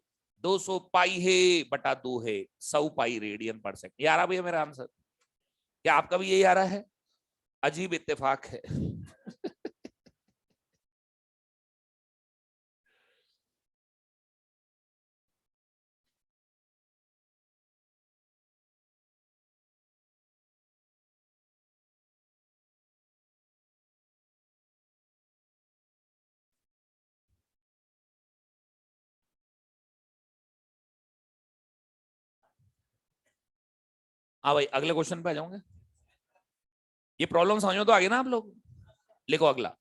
200 पाई है बटा 2 है, 100 पाई रेडियन पर सेकंड। ये आ रहा भैया मेरा आंसर? क्या आपका भी यही आ रहा है? अजीब इत्तेफाक है। हाँ भाई, अगले क्वेश्चन पे आ जाऊंगे। ये प्रॉब्लम समझ में तो आ गई ना आप लोग? लिखो अगला।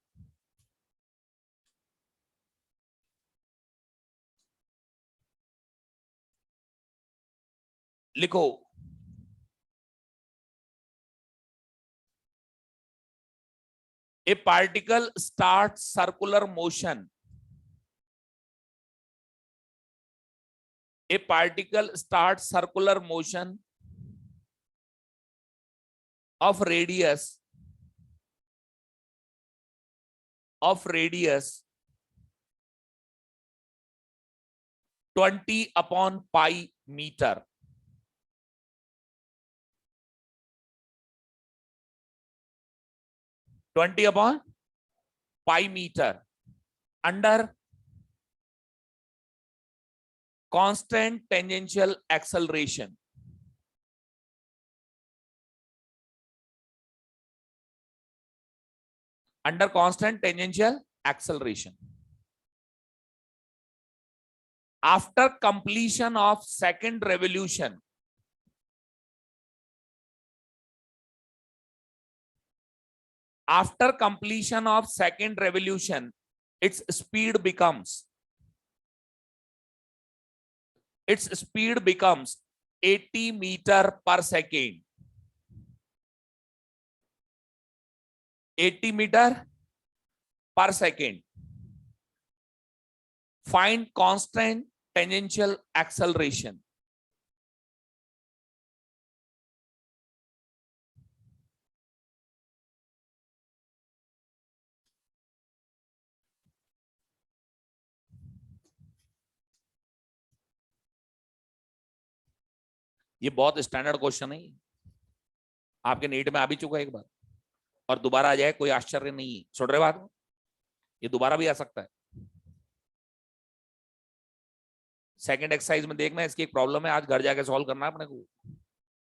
लिखो, ए particle start circular motion. A particle start circular motion of radius 20/π meter. under constant tangential acceleration. Under constant tangential acceleration. After completion of second revolution, its speed becomes 80 meter per second. 80 metre पर second, find constant tangential acceleration. ये बहुत standard question है, आपके NEET में आ भी चुका है एक बार और दोबारा आ जाए, कोई आश्चर्य नहीं है। सुन रहे बात, ये दोबारा भी आ सकता है। सेकंड एक्सरसाइज में देखना, इसकी एक प्रॉब्लम है, आज घर जाके सॉल्व करना है अपने को,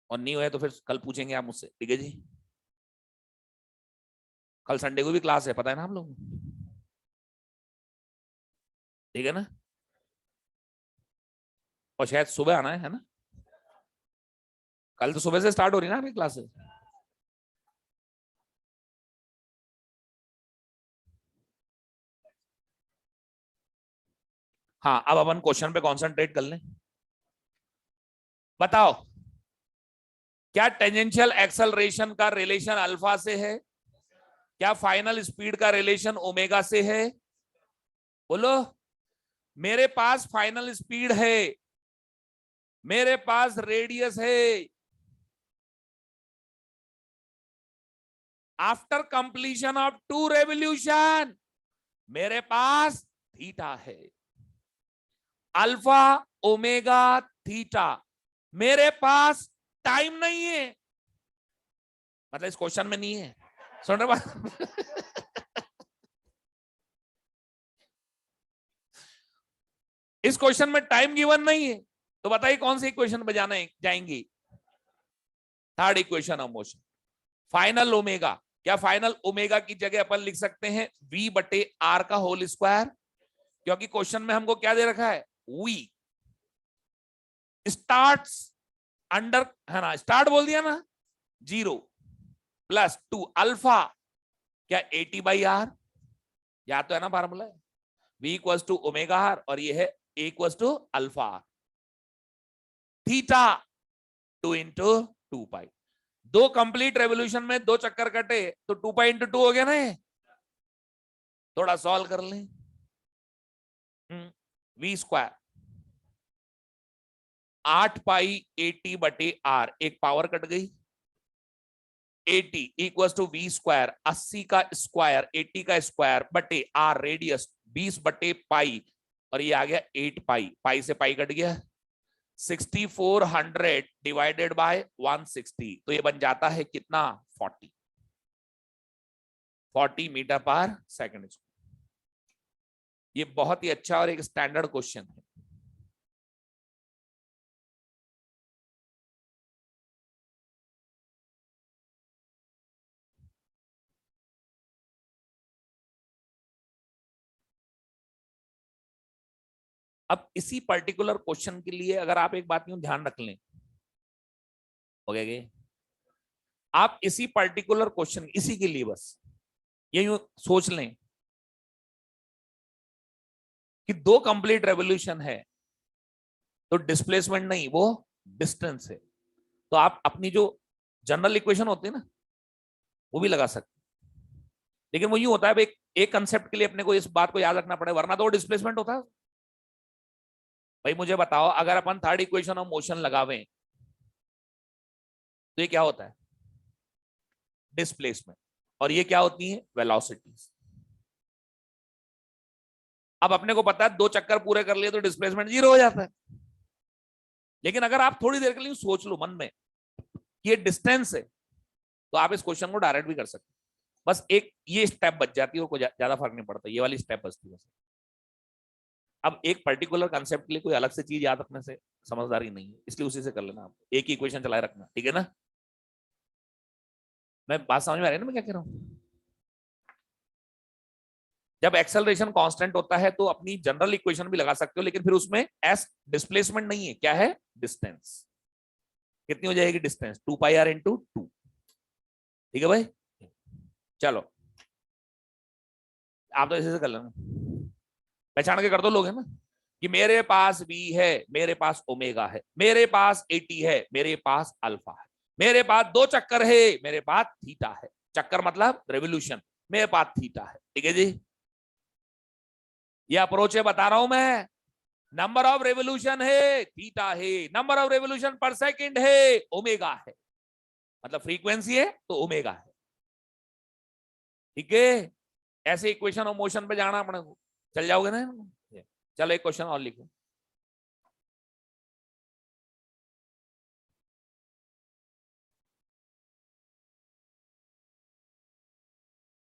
और नहीं हुआ तो फिर कल पूछेंगे आप मुझसे, ठीक है जी। कल संडे को भी क्लास है, पता है ना हम लोग, ठीक है ना, और शायद सुबह आना है ना, कल तो सुबह से स्टार्ट हो रही है ना आपकी क्लासेस। हाँ, अब अपन क्वेश्चन पे कॉन्सेंट्रेट कर लें। बताओ, क्या टेंजेंशियल एक्सेलरेशन का रिलेशन अल्फा से है? क्या फाइनल स्पीड का रिलेशन ओमेगा से है? बोलो। मेरे पास फाइनल स्पीड है, मेरे पास रेडियस है, आफ्टर कंप्लीशन ऑफ 2 रेवोल्यूशन मेरे पास थीटा है, अल्फा ओमेगा थीटा। मेरे पास टाइम नहीं है, मतलब इस क्वेश्चन में नहीं है, सुन रहे बात इस क्वेश्चन में टाइम गिवन नहीं है, तो बताइए कौन सी इक्वेशन पे जाएंगी? Third equation of motion, final omega. क्या फाइनल ओमेगा की जगह अपन लिख सकते हैं v बटे r का होल स्क्वायर, क्योंकि क्वेश्चन में हमको क्या दे रखा है, v स्टार्ट्स अंडर, है ना, स्टार्ट बोल दिया ना, 0 प्लस 2 अल्फा, क्या 80 बाई आर, या तो है ना formula, v equals to omega R, और ये है a equals to alpha R, theta 2 into 2 pi. 2 complete revolution में 2 चक्कर कटे तो 2 पाई इंटू 2 हो गया ना ये। थोड़ा सॉल्व कर लें, v स्क्वायर 8 पाई 80 बटे आर, एक पावर कट गई, 80 इक्वल्स टू वी स्क्वायर, 80 का स्क्वायर 80 का स्क्वायर बटे आर रेडियस 20 बटे पाई, और ये आ गया 8 पाई, पाई से पाई कट गया, 6400 डिवाइडेड बाय 160, तो ये बन जाता है कितना, 40 मीटर पर सेकंड। ये बहुत ही अच्छा और एक स्टैंडर्ड क्वेश्चन है। अब इसी पर्टिकुलर क्वेश्चन के लिए अगर आप एक बात यूं ध्यान रख लें, हो गया, आप इसी पर्टिकुलर क्वेश्चन, इसी के लिए बस ये यूं सोच लें कि 2 कंप्लीट रेवोल्यूशन है, तो डिस्प्लेसमेंट नहीं, वो डिस्टेंस है, तो आप अपनी जो जनरल इक्वेशन होती है ना, वो भी लगा सकते, लेकिन वो यूं होता है, एक कंसेप्ट के लिए अपने को इस बात को याद रखना पड़ेगा, वरना तो डिस्प्लेसमेंट होता है। भाई मुझे बताओ, अगर अपन थर्ड इक्वेशन ऑफ मोशन लगावें तो ये क्या होता है, डिस्प्लेसमेंट, और ये क्या होती है, वेलोसिटीज। अब अपने को पता है 2 चक्कर पूरे कर लिए तो डिस्प्लेसमेंट 0 हो जाता है, लेकिन अगर आप थोड़ी देर के लिए सोच लो मन में कि ये डिस्टेंस है, तो आप इस क्वेश्चन को डायरेक्ट भी कर सकते हैं, बस एक ये स्टेप बच जाती है, और कोई ज्यादा फर्क नहीं पड़ता, ये वाली स्टेप बचती है। अब एक पर्टिकुलर कंसेप्ट के लिए कोई अलग से चीज याद रखने से समझदारी नहीं है, इसलिए उसी से कर लेना, आप एक ही इक्वेशन चलाए रखना, ठीक है ना। मैं बात समझ में आ रही है ना मैं क्या कह रहा हूं? जब एक्सेलरेशन कांस्टेंट होता है तो अपनी जनरल इक्वेशन भी लगा सकते हो, लेकिन फिर उसमें एस डिस्प्लेसमेंट नहीं है, क्या है, डिस्टेंस। कितनी हो जाएगी डिस्टेंस, 2 पाई आर इंटू 2, ठीक है भाई। चलो आप तो ऐसे से कर लेना, पहचान के कर दो लोग, है ना, कि मेरे पास v है, मेरे पास ओमेगा है, मेरे पास 80 है, मेरे पास अल्फा है, मेरे पास 2 चक्कर है, मेरे पास थीटा है, चक्कर मतलब रेवोल्यूशन, मेरे पास थीटा है, ठीक है जी। ये अप्रोच है, बता रहा हूं मैं, नंबर ऑफ रेवोल्यूशन है थीटा है, नंबर ऑफ रेवोल्यूशन पर सेकंड है ओमेगा है, मतलब फ्रीक्वेंसी है तो ओमेगा है, ठीक है। ऐसे इक्वेशन ऑफ मोशन पे जाना अपने को, चल जाओगे ना। चलो एक क्वेश्चन और लिखो।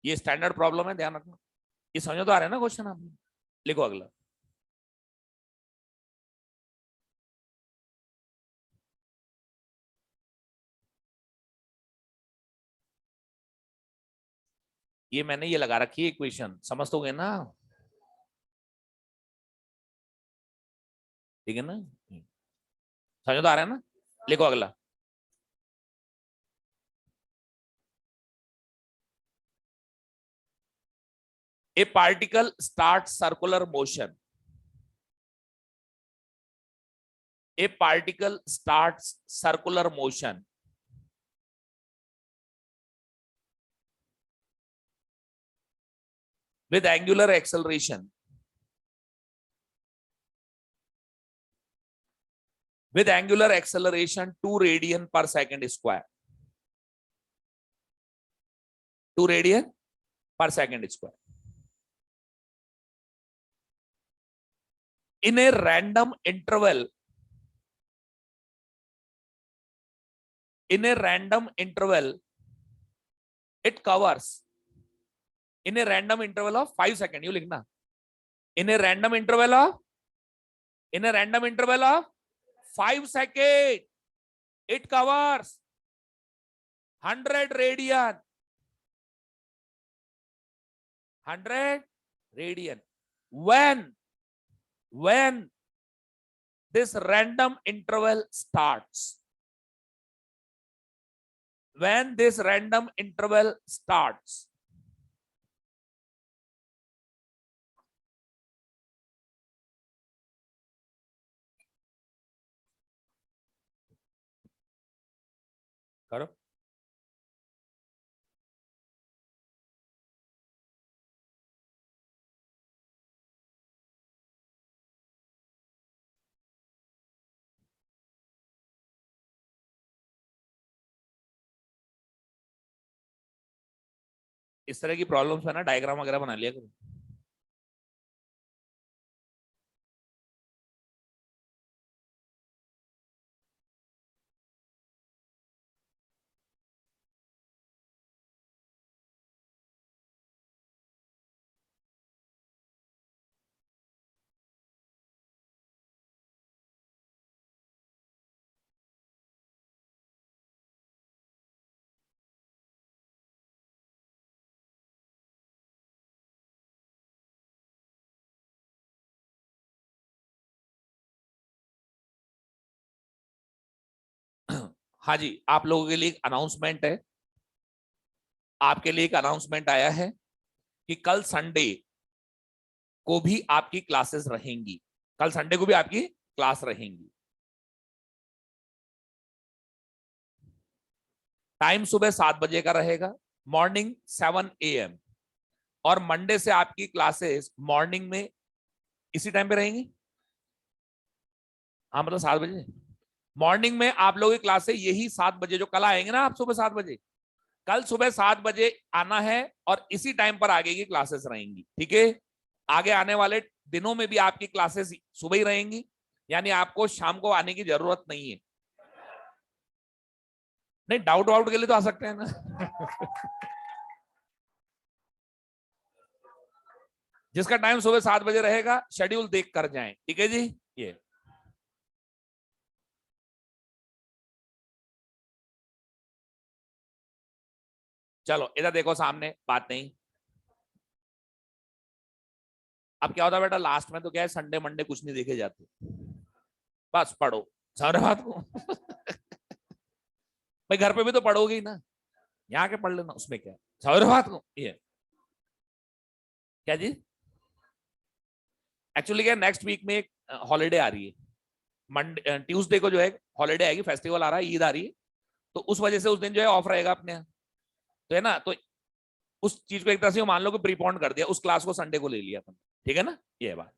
ये स्टैंडर्ड प्रॉब्लम है, ध्यान रखना। ये समझ तो आ रहा है ना क्वेश्चन आप? लिखो अगला। ये मैंने ये लगा रखी है इक्वेशन, समझ तो गए ना, ठीक है ना, समझ तो आ रहा है ना। लिखो अगला। ए particle start circular motion, a particle starts circular motion with angular acceleration 2 radian per second square, 2 radian per second square in a random interval, it covers in a random interval of 5 seconds, you लिखना, in a random interval of 5 seconds it covers 100 radian, 100 radian when this random interval starts, when this random interval starts, करो। इस तरह की problems है ना, diagram वगैरह बना लिया करो। हाँ जी, आप लोगों के लिए एक अनाउंसमेंट है, आपके लिए एक अनाउंसमेंट आया है कि कल संडे को भी आपकी क्लासेस रहेंगी, कल संडे को भी आपकी क्लास रहेंगी। टाइम सुबह 7 बजे का रहेगा, मॉर्निंग 7 AM, और मंडे से आपकी क्लासेस मॉर्निंग में इसी टाइम पे रहेंगी। हाँ मतलब 7 बजे मॉर्निंग में आप लोगों की क्लासेस यही 7 बजे, जो कल आएंगे ना आप सुबह 7 बजे, कल सुबह 7 बजे आना है और इसी टाइम पर आगे की क्लासेस रहेंगी, ठीक है। आगे आने वाले दिनों में भी आपकी क्लासेस सुबह ही रहेंगी, यानी आपको शाम को आने की जरूरत नहीं है। नहीं, डाउट वाउट के लिए तो आ सकते हैं ना। जिसका टाइम सुबह 7 बजे रहेगा शेड्यूल देख कर जाएं, ठीक है जी। ये चलो इधर देखो, सामने बात नहीं। अब क्या होता है बेटा, लास्ट में तो क्या है, संडे मंडे कुछ नहीं देखे जाते, बस पढ़ो, सारे बात को। भाई घर पे भी तो पढ़ोगे ही ना, यहाँ के पढ़ लेना, उसमें क्या है, सारे बात को। ये क्या जी, एक्चुअली क्या, नेक्स्ट वीक में एक हॉलीडे आ रही है, मंडे ट्यूसडे को जो है हॉलीडे आएगी, फेस्टिवल आ रहा है, ईद आ रही है, तो उस वजह से उस दिन जो है ऑफ रहेगा अपने यहाँ। तो है ना, तो उस चीज को एक तरह से मान लो कि प्रीपोन कर दिया, उस क्लास को संडे को ले लिया अपन, ठीक है ना, ये है बात।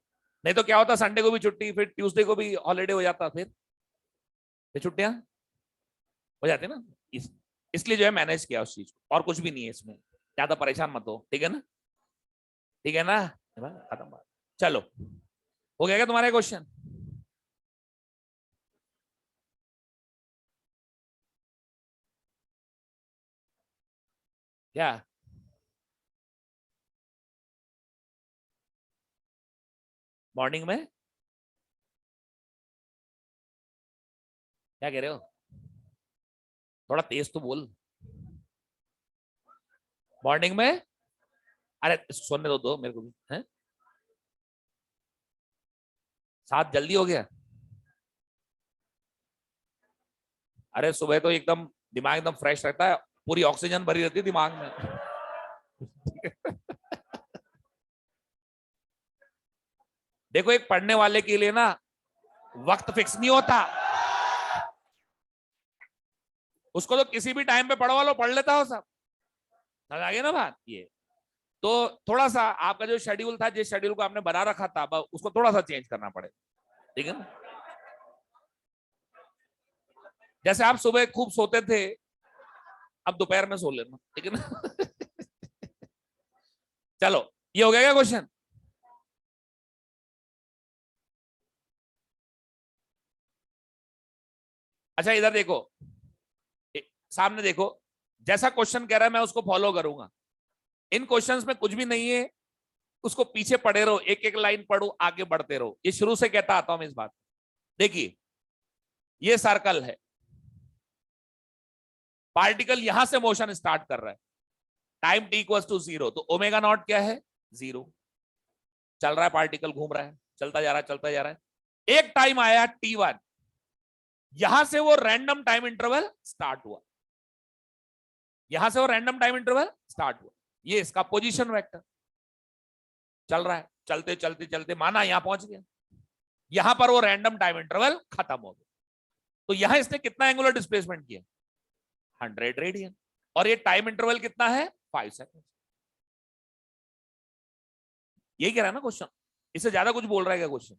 नहीं तो क्या होता, संडे को भी छुट्टी, फिर ट्यूसडे को भी हॉलीडे हो जाता, फिर छुट्टियां हो जाती ना। इसलिए जो है मैनेज किया उस चीज को, और कुछ भी नहीं है इसमें, ज्यादा परेशान मत हो, ठीक है ना, ठीक है ना, खत्म बात। चलो, हो गया क्या तुम्हारा क्वेश्चन? क्या मॉर्निंग में क्या कह रहे हो? थोड़ा तेज तो बोल। मॉर्निंग में, अरे सुनने दो मेरे को भी है। 7 जल्दी हो गया? अरे सुबह तो एकदम दिमाग एकदम फ्रेश रहता है, पूरी ऑक्सीजन भरी रहती है दिमाग में। देखो, एक पढ़ने वाले के लिए ना वक्त फिक्स नहीं होता, उसको तो किसी भी टाइम पे पढ़वा लो, पढ़ लेता हो सब। समझ आ गया ना बात ये? तो थोड़ा सा आपका जो शेड्यूल था, जिस शेड्यूल को आपने बना रखा था, उसको थोड़ा सा चेंज करना पड़ेगा, ठीक है ना। जैसे आप सुबह खूब सोते थे, अब दोपहर में सो लेना, ठीक है ना। चलो, ये हो गया क्या क्वेश्चन? अच्छा इधर देखो, सामने देखो, जैसा क्वेश्चन कह रहा है मैं उसको फॉलो करूंगा। इन क्वेश्चंस में कुछ भी नहीं है, उसको पीछे पढ़े रहो, एक एक लाइन पढ़ो, आगे बढ़ते रहो, ये शुरू से कहता आता हूं मैं इस बात। देखिए, ये सर्कल है, पार्टिकल यहां से मोशन स्टार्ट कर रहा है, टाइम टी इक्वल्स टू 0, तो ओमेगा नॉट क्या है? 0। चल रहा है, पार्टिकल घूम रहा है, चलता जा रहा है, चलता जा रहा है। एक टाइम आया T1, यहां से वो रैंडम टाइम इंटरवल स्टार्ट हुआ, यहां से वो रैंडम टाइम इंटरवल स्टार्ट हुआ, ये इसका पोजीशन वेक्टर चल रहा है, चलते चलते चलते माना यहां पहुंच गया, यहां पर वो रैंडम टाइम इंटरवल खत्म हो गया। तो यहां इसने कितना एंगुलर डिस्प्लेसमेंट किया? 100 रेडियन। और ये टाइम इंटरवल कितना है? 5 सेकंड। यही कह रहा है ना क्वेश्चन, इससे ज्यादा कुछ बोल रहा है क्या क्वेश्चन?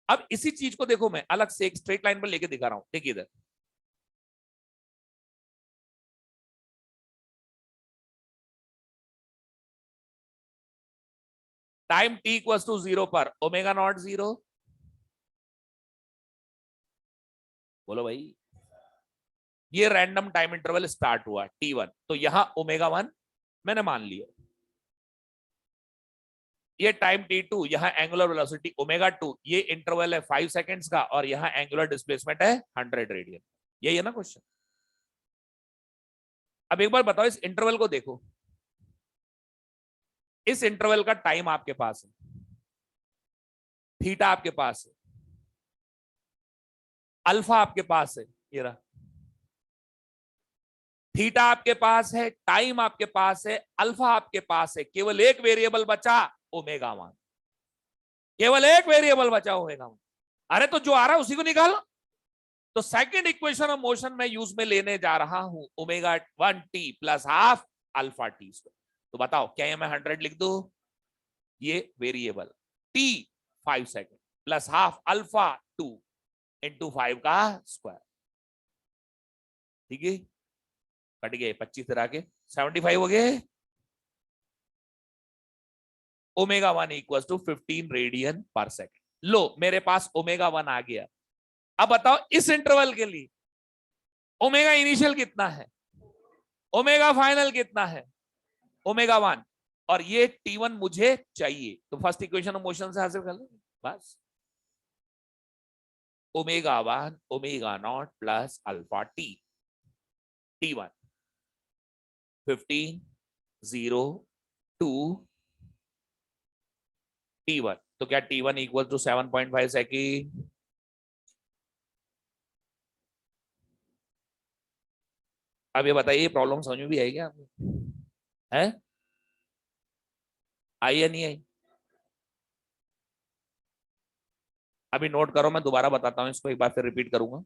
अब इसी चीज को देखो, मैं अलग से एक स्ट्रेट लाइन पर लेके दिखा रहा हूं, देखिए इधर, टाइम टी इक्वल्स टू 0 पर ओमेगा नॉट 0, बोलो भाई, ये रैंडम टाइम इंटरवल स्टार्ट हुआ T1, तो यहां ओमेगा 1 मैंने मान लिया, ये टाइम T2, यहां एंगुलर वेलोसिटी ओमेगा 2, ये इंटरवल है 5 सेकंड्स का, और यहां एंगुलर डिस्प्लेसमेंट है 100 रेडियन। यही है ना क्वेश्चन? अब एक बार बताओ, इस इंटरवल को देखो, इस इंटरवल का टाइम आपके पास है, थीटा आपके पास है, अल्फा आपके पास है, ये रहा, थीटा आपके पास है, टाइम आपके पास है, अल्फा आपके पास है, केवल एक वेरिएबल बचा, ओमेगा 1। केवल एक वेरिएबल बचा, ओमेगा 1। अरे तो जो आ रहा है उसी को निकालो। तो सेकंड इक्वेशन ऑफ मोशन में यूज में लेने जा रहा हूं, omega 1t plus half alpha T square. तो बताओ, क्या ये मैं 100 लिख दू? ये variable t 5 second plus half alpha 2 × 5 का स्क्वायर, ठीक है, कट गए 25 तरह के, 75 हो गए। ओमेगा 1 इक्वल टू 15 रेडियन पर सेकेंड। लो, मेरे पास ओमेगा 1 आ गया। अब बताओ, इस इंटरवल के लिए ओमेगा इनिशियल कितना है, ओमेगा फाइनल कितना है? ओमेगा 1। और ये T1 मुझे चाहिए, तो फर्स्ट इक्वेशन ऑफ मोशन से हासिल कर लो बस। Omega 1 omega naught plus alpha T, T1 15 0 2 T1, तो क्या T1 इक्वल टू 7.5 सेकेंड? अब ये बताइए, प्रॉब्लम समझ में भी आई क्या आपको? है, आई या नहीं आई? अभी नोट करो, मैं दोबारा बताता हूं इसको, एक बार फिर रिपीट करूंगा।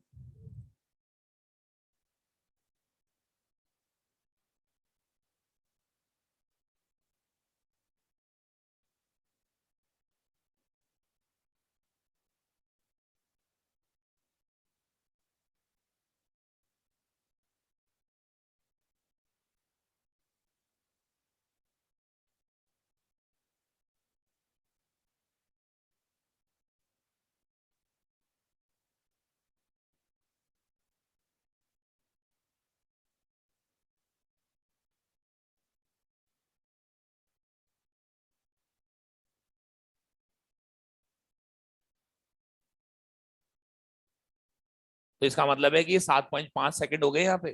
तो इसका मतलब है कि 7.5 सेकंड हो गए यहाँ पे।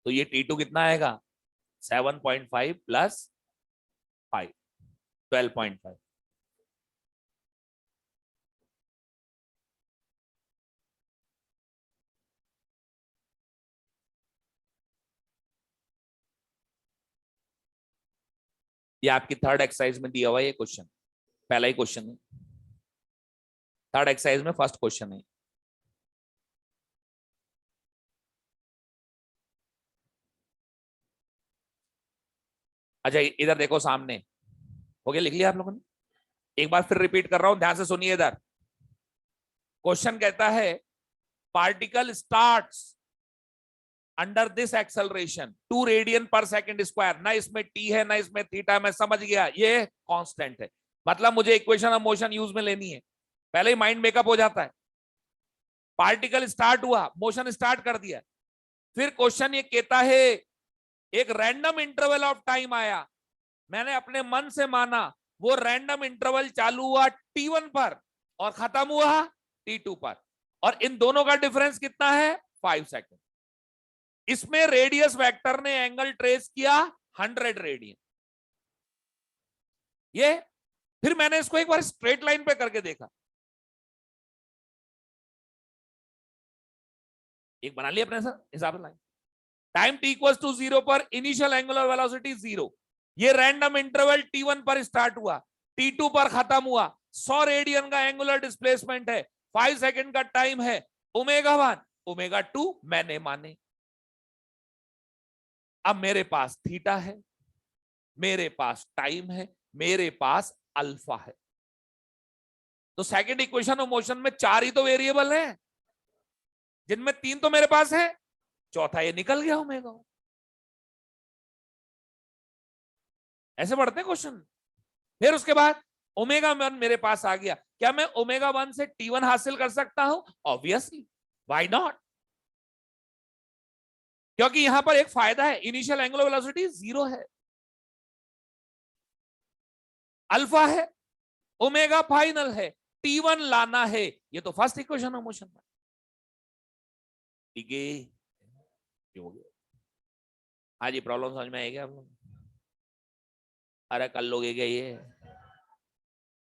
तो ये T2 कितना आएगा? 7.5 प्लस 5, 12.5। ये आपकी थर्ड एक्सरसाइज में दिया हुआ है ये क्वेश्चन, पहला ही क्वेश्चन है, थर्ड एक्सरसाइज में फर्स्ट क्वेश्चन है। अच्छा इधर देखो सामने, हो गया, लिख लिया आप लोगों ने? एक बार फिर रिपीट कर रहा हूं, ध्यान से सुनिए। इधर क्वेश्चन कहता है particle starts under this acceleration 2 radian पर सेकंड स्क्वायर। ना इसमें टी है ना इसमें थीटा, मैं समझ गया ये कांस्टेंट है। मतलब मुझे इक्वेशन ऑफ मोशन यूज में लेनी है, पहले ही माइंड मेकअप हो जाता है। पार्टिकल स्टार्ट हुआ, मोशन स्टार्ट कर दिया। फिर क्वेश्चन ये कहता है एक रैंडम इंटरवल ऑफ टाइम आया, मैंने अपने मन से माना वो रैंडम इंटरवल चालू हुआ T1 पर और खत्म हुआ T2 पर, और इन दोनों का डिफरेंस कितना है? 5 सेकंड। इसमें रेडियस वेक्टर ने एंगल ट्रेस किया 100 रेडियन। ये फिर मैंने इसको एक बार स्ट्रेट लाइन पे करके देखा, एक बना लिया अपने हिसाब से line. Time t equals to 0 पर इनिशियल एंगुलर वेलोसिटी 0, ये रैंडम इंटरवल T1 पर स्टार्ट हुआ, T2 पर खत्म हुआ, 100 रेडियन का एंगुलर डिस्प्लेसमेंट है, 5 सेकंड का टाइम है, ω1 ω2 मैंने माने। अब मेरे पास थीटा है, मेरे पास टाइम है, मेरे पास अल्फा है। तो सेकंड इक्वेशन ऑफ मोशन में 4 ही तो वेरिएबल हैं, जिनमें 3 तो मेरे पास है, चौथा ये निकल गया ओमेगा। ऐसे बढ़ते हैं क्वेश्चन। फिर उसके बाद ω1 मेरे पास आ गया, क्या मैं ω1 से T1 हासिल कर सकता हूं? Obviously, why not? क्योंकि यहां पर एक फायदा है, इनिशियल एंगुलर वेलोसिटी 0 है, अल्फा है, ओमेगा फाइनल है, T1 लाना है। ये तो फर्स्ट इक्वेशन ऑफ मोशन है। ठीक है, हो गया। हाँ जी, प्रॉब्लम समझ में आएगा आप लोग? अरे कर लोगे क्या ये?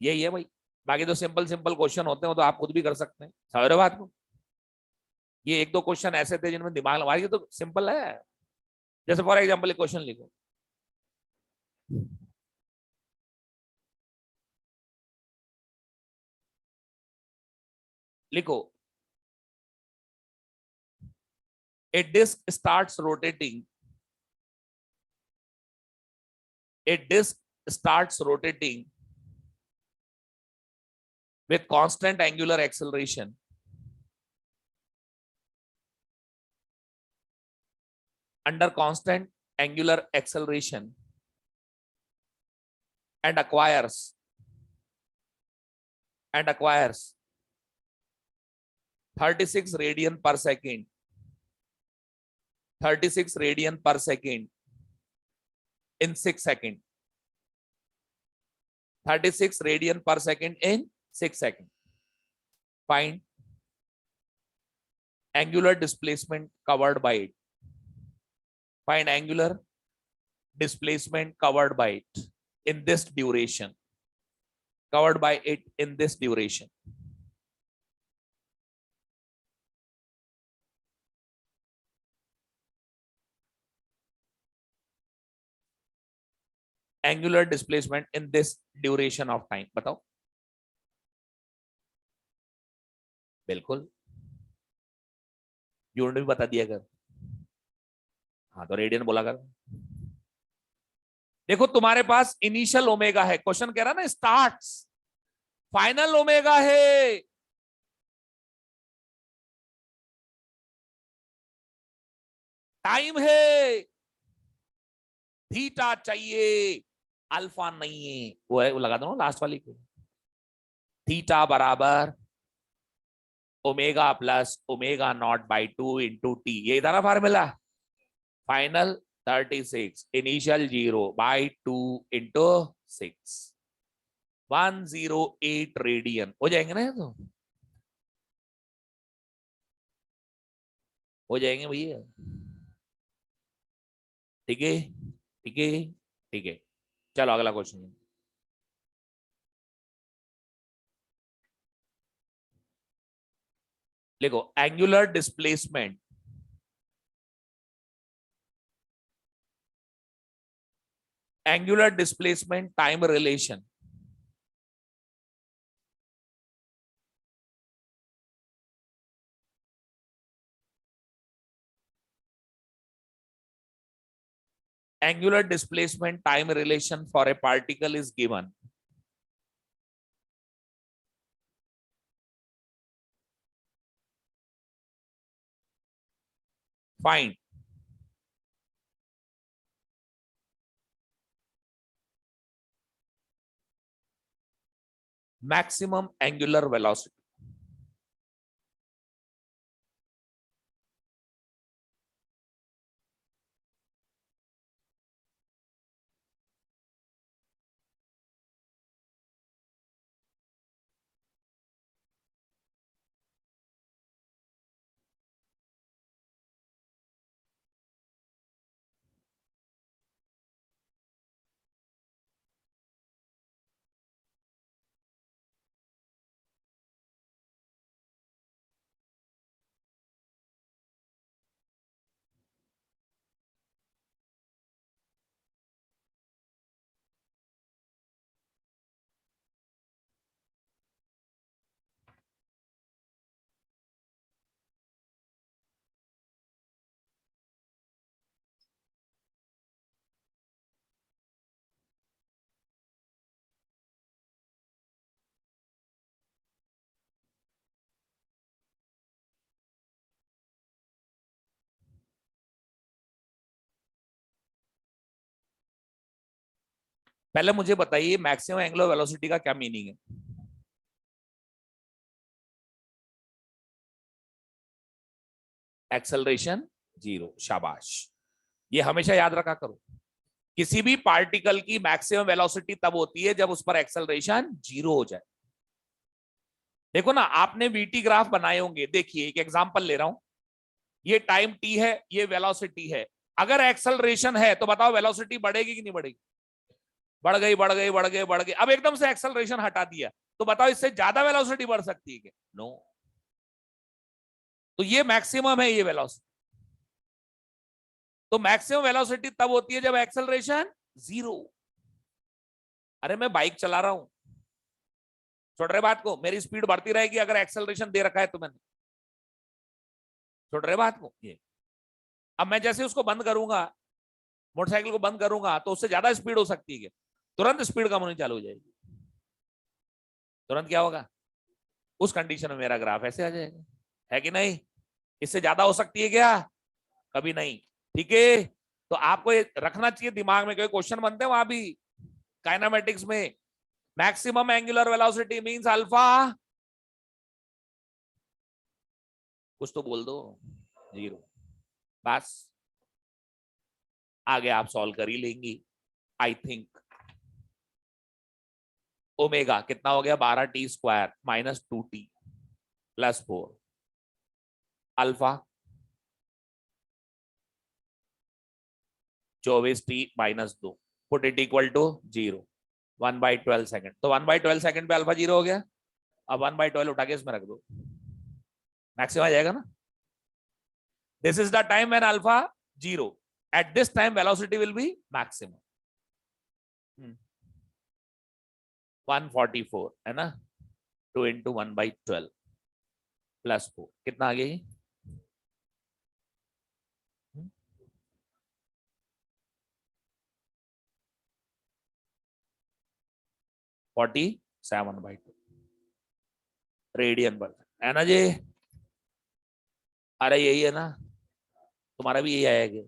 यही है भाई, बाकी तो सिंपल सिंपल क्वेश्चन होते हैं, तो आप खुद भी कर सकते हैं, समझ रहे हो बात को? ये एक दो क्वेश्चन ऐसे थे जिनमें दिमाग लगा, ये तो सिंपल है। जैसे फॉर एग्जांपल एक क्वेश्चन लिखो, लिखो a disk starts rotating, a disk starts rotating with constant angular acceleration under constant angular acceleration and acquires 36 radian per second, 36 radian per second in 6 seconds, 36 radian per second in 6 seconds. Find angular displacement covered by it. Find angular displacement covered by it in this duration. Covered by it in this duration. Angular displacement in this duration of time. बताओ। बिल्कुल, unit भी बता दिया कर। हाँ तो radian बोला कर। देखो तुम्हारे पास इनिशियल ओमेगा है, क्वेश्चन कह रहा ना स्टार्ट्स, फाइनल ओमेगा है, टाइम है, थीटा चाहिए, अल्फा नहीं है। वो है, वो लगा दो लास्ट वाली को, थीटा बराबर omega plus omega not by 2 into T, ये था ना formula. Final 36, initial 0 by 2 into 6, 108 radian हो जाएंगे ना ये तो। हो जाएंगे भैया। ठीक है ठीक है ठीक है। चलो अगला क्वेश्चन। देखो angular displacement, angular displacement time relation, angular displacement time relation for a particle is given. Find maximum angular velocity. पहले मुझे बताइए मैक्सिमम एंगुलर वेलोसिटी का क्या मीनिंग है? एक्सेलरेशन जीरो, शाबाश। ये हमेशा याद रखा करो, किसी भी पार्टिकल की मैक्सिमम वेलोसिटी तब होती है जब उस पर एक्सेलरेशन जीरो हो जाए। देखो ना, आपने वीटी ग्राफ बनाए होंगे, देखिए एक एग्जांपल ले रहा हूं, ये टाइम टी है, ये वेलोसिटी है। अगर एक्सेलरेशन है तो बताओ वेलोसिटी बढ़ेगी कि नहीं बढ़ेगी? बढ़ गई बढ़ गई बढ़ गई बढ़ गई। अब एकदम से एक्सेलरेशन हटा दिया तो बताओ इससे ज्यादा वेलोसिटी बढ़ सकती है क्या? नो। तो ये मैक्सिमम है ये वेलोसिटी। तो मैक्सिमम वेलोसिटी तब होती है जब एक्सेलरेशन जीरो। अरे मैं बाइक चला रहा हूं, छोड़ रहे बात को, मेरी स्पीड बढ़ती रहेगी अगर एक्सेलरेशन दे रखा है तो मैंने, छोड़ रहे बात को ये। अब मैं जैसे उसको बंद करूंगा, मोटरसाइकिल को बंद करूंगा तो उससे ज्यादा स्पीड हो सकती है क्या? तुरंत स्पीड कम होनी चालू हो जाएगी। तुरंत क्या होगा? उस कंडीशन में मेरा ग्राफ ऐसे आ जाएगा, है कि नहीं? इससे ज्यादा हो सकती है क्या? कभी नहीं। ठीक है, तो आपको ये रखना चाहिए दिमाग में, कोई क्वेश्चन बनते हैं वहां भी काइनेमेटिक्स में, maximum angular velocity means alpha, कुछ तो बोल दो, जीरो। बस आगे आप सॉल्व कर ही लेंगी आई थिंक। ओमेगा कितना हो गया? 12t² minus 2t plus 4। Alpha 24t minus 2, put it equal to 0। 1/12 second, तो 1/12 सेकंड पे अल्फा जीरो हो गया। अब 1/12 उठा के इसमें रख दो, मैक्सिमम आ जाएगा ना। This is the time when alpha zero, at this time velocity will be maximum. 144 है ना, 2 इंटू 1/12 प्लस 4 कितना आ गया? 47/2 रेडियन पर, है ना जी? अरे यही है ना, तुम्हारा भी यही आएगा।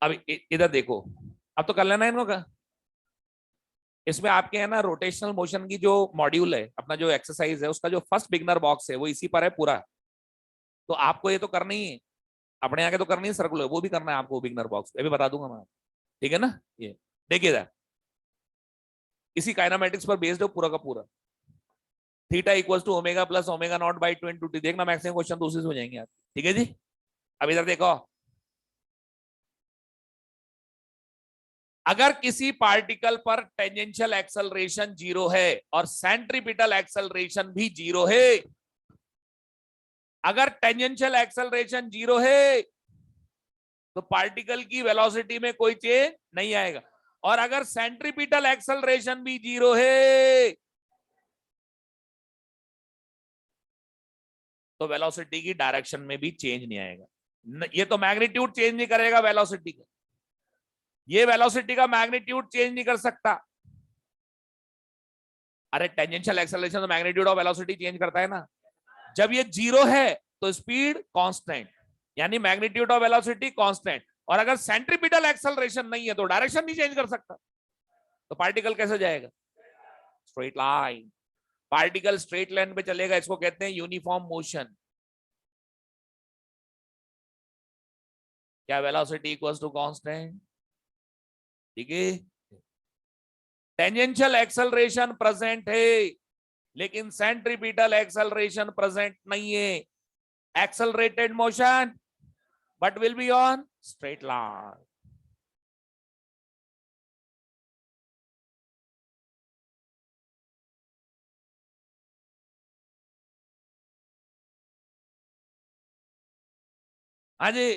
अब इधर देखो, अब तो कर लेना इनको का। इसमें आपके है ना रोटेशनल मोशन की जो मॉड्यूल है, अपना जो एक्सरसाइज है उसका जो फर्स्ट बिगनर बॉक्स है वो इसी पर है पूरा। तो आपको ये तो करना ही है, अपने आगे तो करनी है सर्कुलर, वो भी करना है आपको बिगनर बॉक्स, ये भी बता दूंगा मैं। ठीक है ना? ये देखिए इसी काइनेमेटिक्स पर बेस्ड है पूरा का पूरा। Theta equal to omega plus omega not by 2 देखना मैक्सिमम क्वेश्चन तो उसी से हो जाएंगे आप। ठीक है जी। अब इधर देखो, अगर किसी पार्टिकल पर टेंजेंशियल एक्सेलरेशन 0 है और सेंट्रीपिटल एक्सेलरेशन भी 0 है, अगर टेंजेंशियल एक्सेलरेशन 0 है तो पार्टिकल की वेलोसिटी में कोई चेंज नहीं आएगा, और अगर सेंट्रीपिटल एक्सेलरेशन भी 0 है तो वेलोसिटी की डायरेक्शन में भी चेंज नहीं आएगा। ये तो मैग्नीट्यूड चेंज नहीं करेगा वेलोसिटी का, ये वेलोसिटी का मैग्नीट्यूड चेंज नहीं कर सकता। अरे टेंजेंशियल एक्सेलरेशन तो मैग्नीट्यूड ऑफ वेलोसिटी चेंज करता है ना। जब ये 0 है तो स्पीड कांस्टेंट, यानी मैग्नीट्यूड ऑफ वेलोसिटी कांस्टेंट, और अगर सेंट्रीपिटल एक्सेलरेशन नहीं है तो डायरेक्शन नहीं चेंज कर सकता। तो पार्टिकल कैसे जाएगा? Straight line. Particle straight line पे चलेगा, इसको कहते हैं यूनिफॉर्म मोशन। क्या वेलोसिटी इक्वल्स टू कांस्टेंट? ठीक है। टेंजेंशियल एक्सेलरेशन प्रेजेंट है लेकिन सेंट्रीपिटल एक्सेलरेशन प्रेजेंट नहीं है। Accelerated motion but will be on straight line. हाँ जी।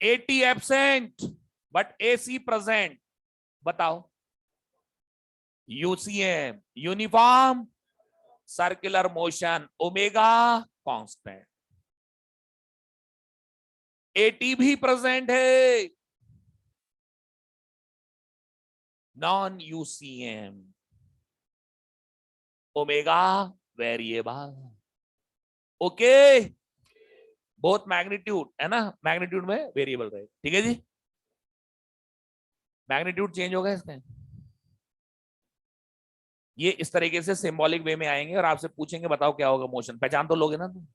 AT absent but AC present, बताओ। UCM uniform circular motion, omega constant. AT भी प्रेजेंट है, non UCM omega variable. Okay, बहुत magnitude है ना, मैग्नीट्यूड में वेरिएबल रहे। ठीक है जी। मैग्नीट्यूड चेंज होगा इसमें। ये इस तरीके से सिंबॉलिक वे में आएंगे और आपसे पूछेंगे बताओ क्या होगा मोशन, पहचान तो लोगे ना तुम।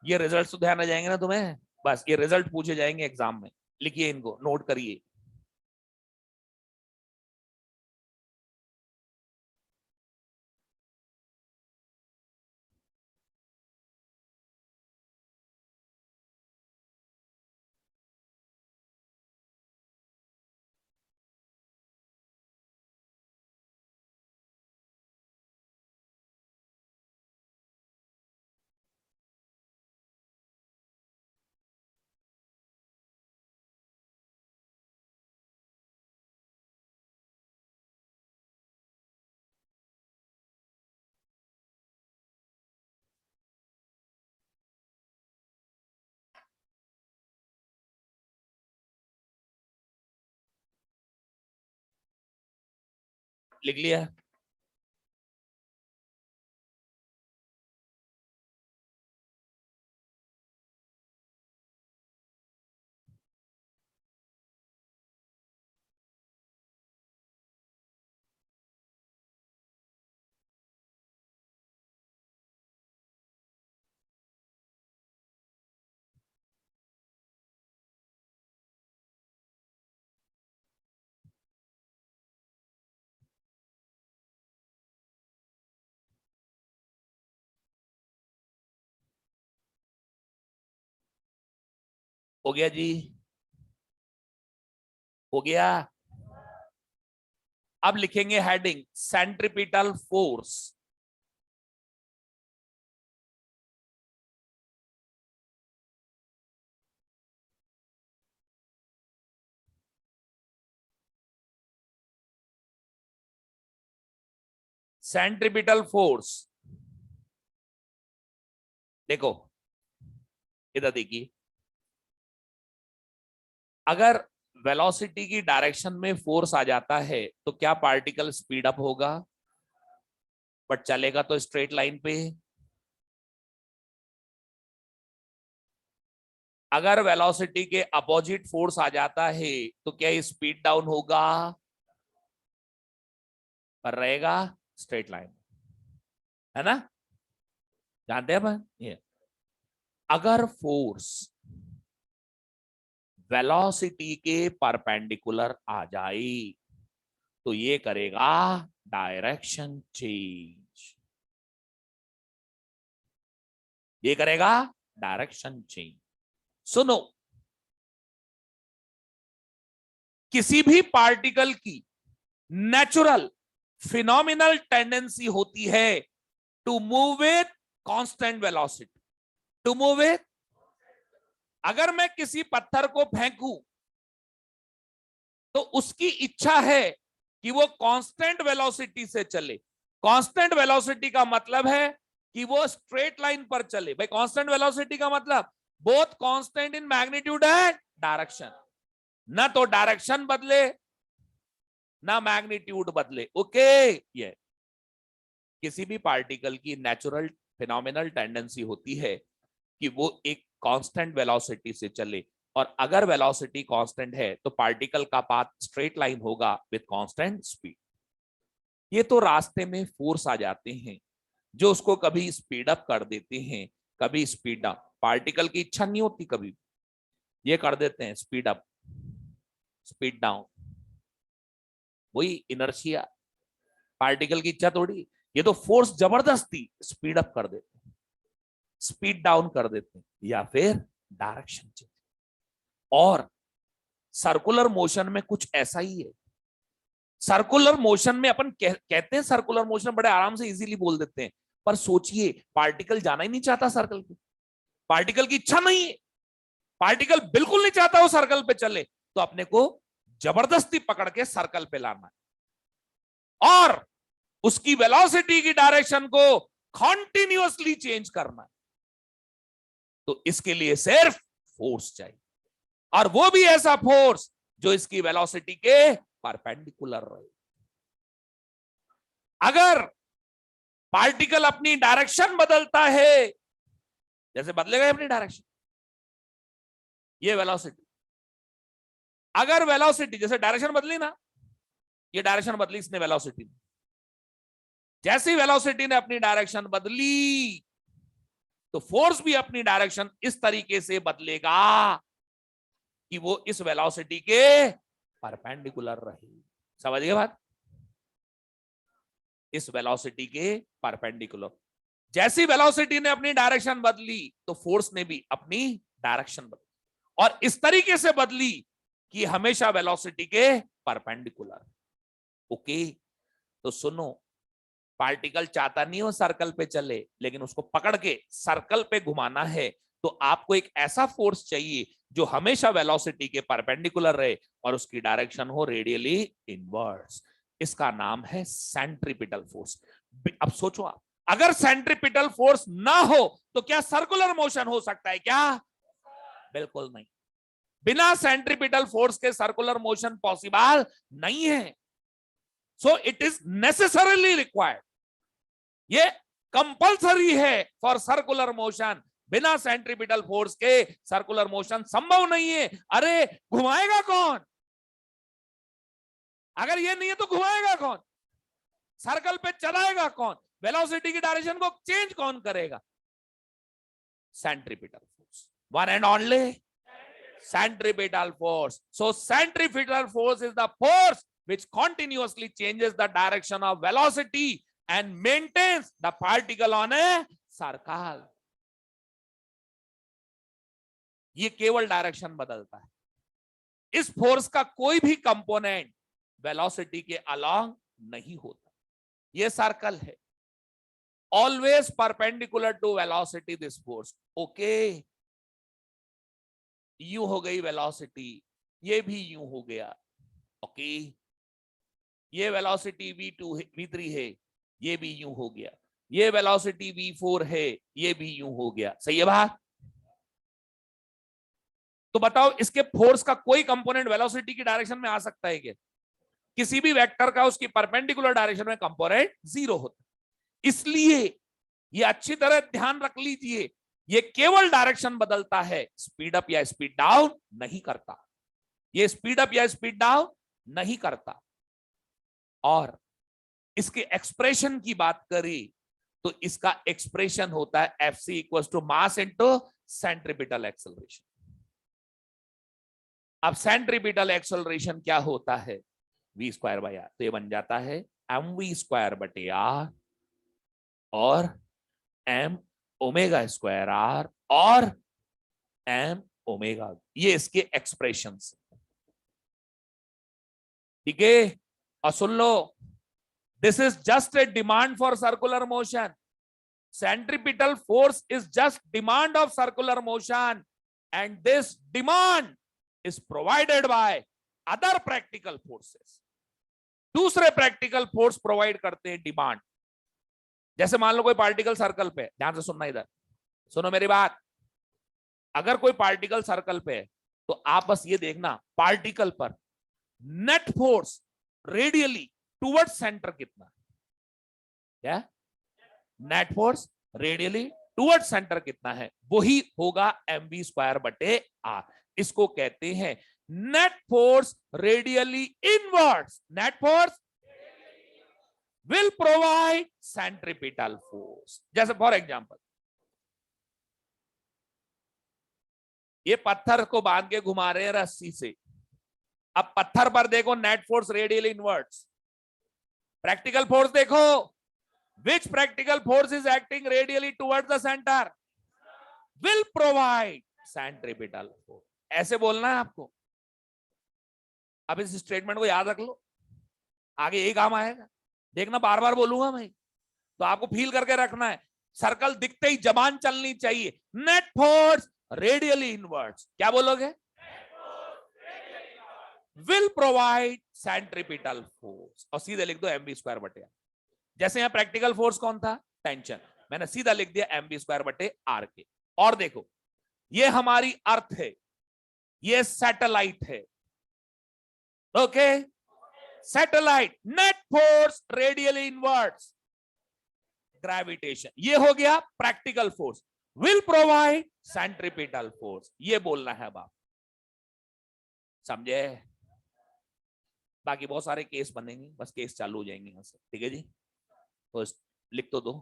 ये रिजल्ट तो ध्यान आ जाएंगे ना तुम्हें, बस ये रिजल्ट पूछे जाएंगे एग्जाम में, लिखिए इनको, नोट करिए। लिख लिया? हो गया जी, हो गया। अब लिखेंगे heading centripetal force. Centripetal force, देखो इधर देखिए, अगर वेलोसिटी की डायरेक्शन में फोर्स आ जाता है तो क्या पार्टिकल स्पीड अप होगा, बट चलेगा तो स्ट्रेट लाइन पे। अगर वेलोसिटी के अपोजिट फोर्स आ जाता है तो क्या स्पीड डाउन होगा, पर रहेगा स्ट्रेट लाइन, है ना, जानते हैं अपन ये। अगर फोर्स वेलोसिटी के परपेंडिकुलर आ जाए तो ये करेगा डायरेक्शन चेंज। ये करेगा डायरेक्शन चेंज। सुनो, किसी भी पार्टिकल की नेचुरल फिनोमिनल टेंडेंसी होती है to move with constant velocity, to move with. अगर मैं किसी पत्थर को फेंकूं तो उसकी इच्छा है कि वो कांस्टेंट वेलोसिटी से चले। कांस्टेंट वेलोसिटी का मतलब है कि वो स्ट्रेट लाइन पर चले। भाई कांस्टेंट वेलोसिटी का मतलब both constant in magnitude and direction, ना तो डायरेक्शन बदले ना मैग्नीट्यूड बदले। ओके, ये किसी भी पार्टिकल की नेचुरल फिनोमिनल टेंडेंसी होती है कि वो एक कांस्टेंट वेलोसिटी से चले, और अगर वेलोसिटी कांस्टेंट है तो पार्टिकल का पाथ स्ट्रेट लाइन होगा विद कांस्टेंट स्पीड। ये तो रास्ते में फोर्स आ जाते हैं जो उसको कभी स्पीड अप कर देते हैं, कभी स्पीड डाउन। पार्टिकल की इच्छा नहीं होती, कभी ये कर देते हैं स्पीड अप स्पीड डाउन, वही इनर्शिया। पार्टिकल की इच्छा थोड़ी, ये तो फोर्स जबरदस्ती स्पीड अप कर देते हैं, स्पीड डाउन कर देते हैं, या फिर डायरेक्शन चेंज। और सर्कुलर मोशन में कुछ ऐसा ही है। सर्कुलर मोशन में अपन कहते हैं सर्कुलर मोशन, बड़े आराम से इजीली बोल देते हैं, पर सोचिए पार्टिकल जाना ही नहीं चाहता सर्कल पे, पार्टिकल की इच्छा नहीं है, पार्टिकल बिल्कुल नहीं चाहता वो सर्कल पे चले, तो अपने को जबरदस्ती पकड़ के सर्कल पे लाना है और उसकी वेलोसिटी की डायरेक्शन को कॉन्टिन्यूअसली चेंज करना है। तो इसके लिए सिर्फ फोर्स चाहिए, और वो भी ऐसा फोर्स जो इसकी वेलोसिटी के परपेंडिकुलर रहे। अगर पार्टिकल अपनी डायरेक्शन बदलता है, जैसे बदलेगा अपनी डायरेक्शन, ये वेलोसिटी, अगर वेलोसिटी जैसे डायरेक्शन बदली ना, ये डायरेक्शन बदली, इसने वेलोसिटी, जैसी वेलोसिटी ने अपनी डायरेक्शन बदली तो फोर्स भी अपनी डायरेक्शन इस तरीके से बदलेगा कि वो इस वेलोसिटी के परपेंडिकुलर रहे। समझ गए बात? इस वेलोसिटी के परपेंडिकुलर। जैसी वेलोसिटी ने अपनी डायरेक्शन बदली तो फोर्स ने भी अपनी डायरेक्शन बदली, और इस तरीके से बदली कि हमेशा वेलोसिटी के परपेंडिकुलर। ओके, तो सुनो, पार्टिकल चाहता नहीं हो सर्कल पे चले, लेकिन उसको पकड़ के सर्कल पे घुमाना है, तो आपको एक ऐसा फोर्स चाहिए जो हमेशा वेलोसिटी के परपेंडिकुलर रहे और उसकी डायरेक्शन हो रेडियली इनवर्स। इसका नाम है सेंट्रीपिटल फोर्स। अब सोचो आप, अगर सेंट्रीपिटल फोर्स ना हो तो क्या सर्कुलर मोशन हो सकता है क्या? बिल्कुल नहीं। बिना सेंट्रीपिटल फोर्स के सर्कुलर मोशन पॉसिबल नहीं है। So it is necessarily required, ये कंपल्सरी है फॉर सर्कुलर मोशन। बिना सेंट्रीपिटल फोर्स के सर्कुलर मोशन संभव नहीं है। अरे घुमाएगा कौन? अगर ये नहीं है तो घुमाएगा कौन? सर्कल पे चलाएगा कौन? वेलोसिटी की डायरेक्शन को चेंज कौन करेगा? Centripetal force, one and only centripetal force. So centripetal force is the force which continuously changes the direction of velocity and maintains the particle on a circle. ये केवल direction बदलता है। इस force का कोई भी कंपोनेंट वेलोसिटी के along नहीं होता। ये सर्कल है, always perpendicular to velocity this force. Okay, यूं हो गई वेलोसिटी, ये भी यूं हो गया। ओके, ये वेलोसिटी v2 है, v3 है, ये भी यूं हो गया। ये वेलोसिटी v4 है, ये भी यूं हो गया। सही है बात? तो बताओ, इसके फोर्स का कोई कंपोनेंट वेलोसिटी की डायरेक्शन में आ सकता है क्या? किसी भी वेक्टर का उसकी परपेंडिकुलर डायरेक्शन में कंपोनेंट जीरो होता है। इसलिए ये अच्छी तरह ध्यान रख लीजिए, ये केवल डायरेक्शन बदलता है, स्पीड अप या स्पीड डाउन नहीं करता। ये स्पीड अप या स्पीड डाउन नहीं करता। और इसके एक्सप्रेशन की बात करें तो इसका एक्सप्रेशन होता है Fc equal to mass into centripetal acceleration. अब सेंट्रीपिटल एक्सेलरेशन क्या होता है? v स्क्वायर बाय आर, तो ये बन जाता है mv स्क्वायर बटे आर और m ओमेगा स्क्वायर आर और एम ओमेगा, ये इसके एक्सप्रेशंस। ठीक है, और सुन लो, this is just a demand for circular motion. Centripetal force is just demand of circular motion, and this demand is provided by other practical forces. दूसरे practical force provide करते हैं डिमांड. जैसे मान लो कोई पार्टिकल सर्कल पे, ध्यान से सुनना, इधर सुनो मेरी बात. अगर कोई पार्टिकल सर्कल पे है तो आप बस ये देखना, पार्टिकल पर net force radially towards centre कितना है. क्या net force radially toward centre कितना है, वही होगा mv स्क्वायर बटे आर. इसको कहते हैं net force radially inwards. Net force will provide centripetal force. जैसे फॉर एग्जांपल, ये पत्थर को बांध के घुमा रहे हैं रस्सी से. अब पत्थर पर देखो net force radially inwards. Practical force देखो, which practical force is acting radially towards the center will provide centripetal force. ऐसे बोलना है आपको. अब इस स्टेटमेंट को याद रख लो, आगे यही काम आएगा. देखना बार बार बोलूंगा मैं, तो आपको फील करके रखना है. सर्कल दिखते ही जबान चलनी चाहिए. नेट फोर्स रेडियली इनवर्ड्स, क्या बोलोगे? विल प्रोवाइड सेंट्रीपिटल फोर्स, और सीधे लिख दो mv स्क्वायर बटे आर. जैसे यहां प्रैक्टिकल फोर्स कौन था? टेंशन. मैंने सीधा लिख दिया mv स्क्वायर बटे आर के. और देखो, ये हमारी अर्थ है, ये सैटेलाइट है. Okay, satellite net force radially inwards gravitation, ये हो गया practical force. Will provide centripetal force, ये बोलना है. अब आप समझे? बाकी बहुत सारे केस बनेंगे, बस केस चालू हो जाएंगे यहां से. ठीक है जी, तो लिख तो दो.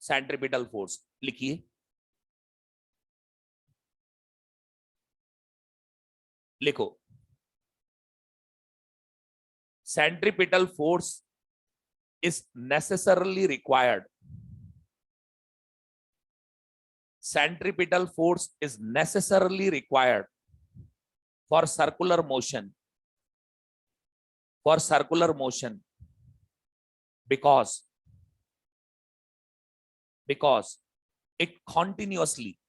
सेंट्रीपिटल फोर्स लिखिए, लिखो. Centripetal force is necessarily required. Centripetal force is necessarily required for circular motion, for circular motion because it continuously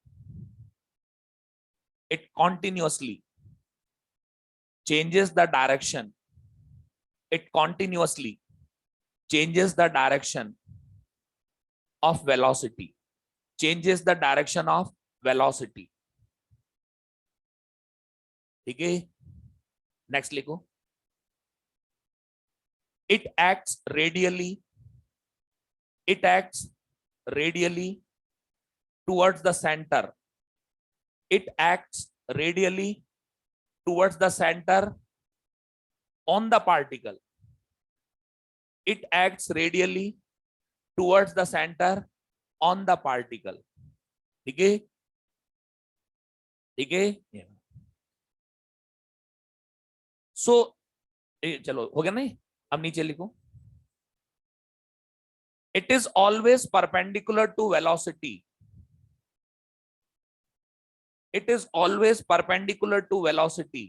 changes the direction. It continuously changes the direction of velocity. Changes the direction of velocity. ठीक है, next लिखो. It acts radially towards the center. It acts radially towards the center on the particle. It acts radially towards the center on the particle. ठीक है, ठीक है. सो चलो हो गया नहीं. अब नीचे लिखो. It is always perpendicular to velocity. It is always perpendicular to velocity.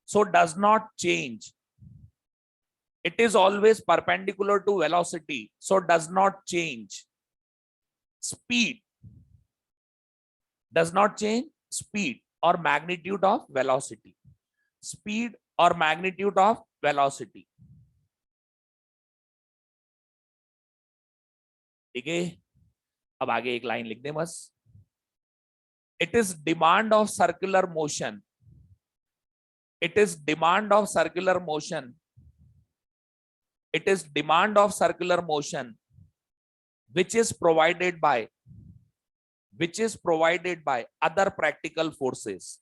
So does not change. It is always perpendicular to velocity, so does not change. Speed does not change speed or magnitude of velocity. Speed or magnitude of velocity. ठीक है, अब आगे एक line लिख दें बस. It is demand of circular motion. It is demand of circular motion. It is demand of circular motion which is provided by other practical forces.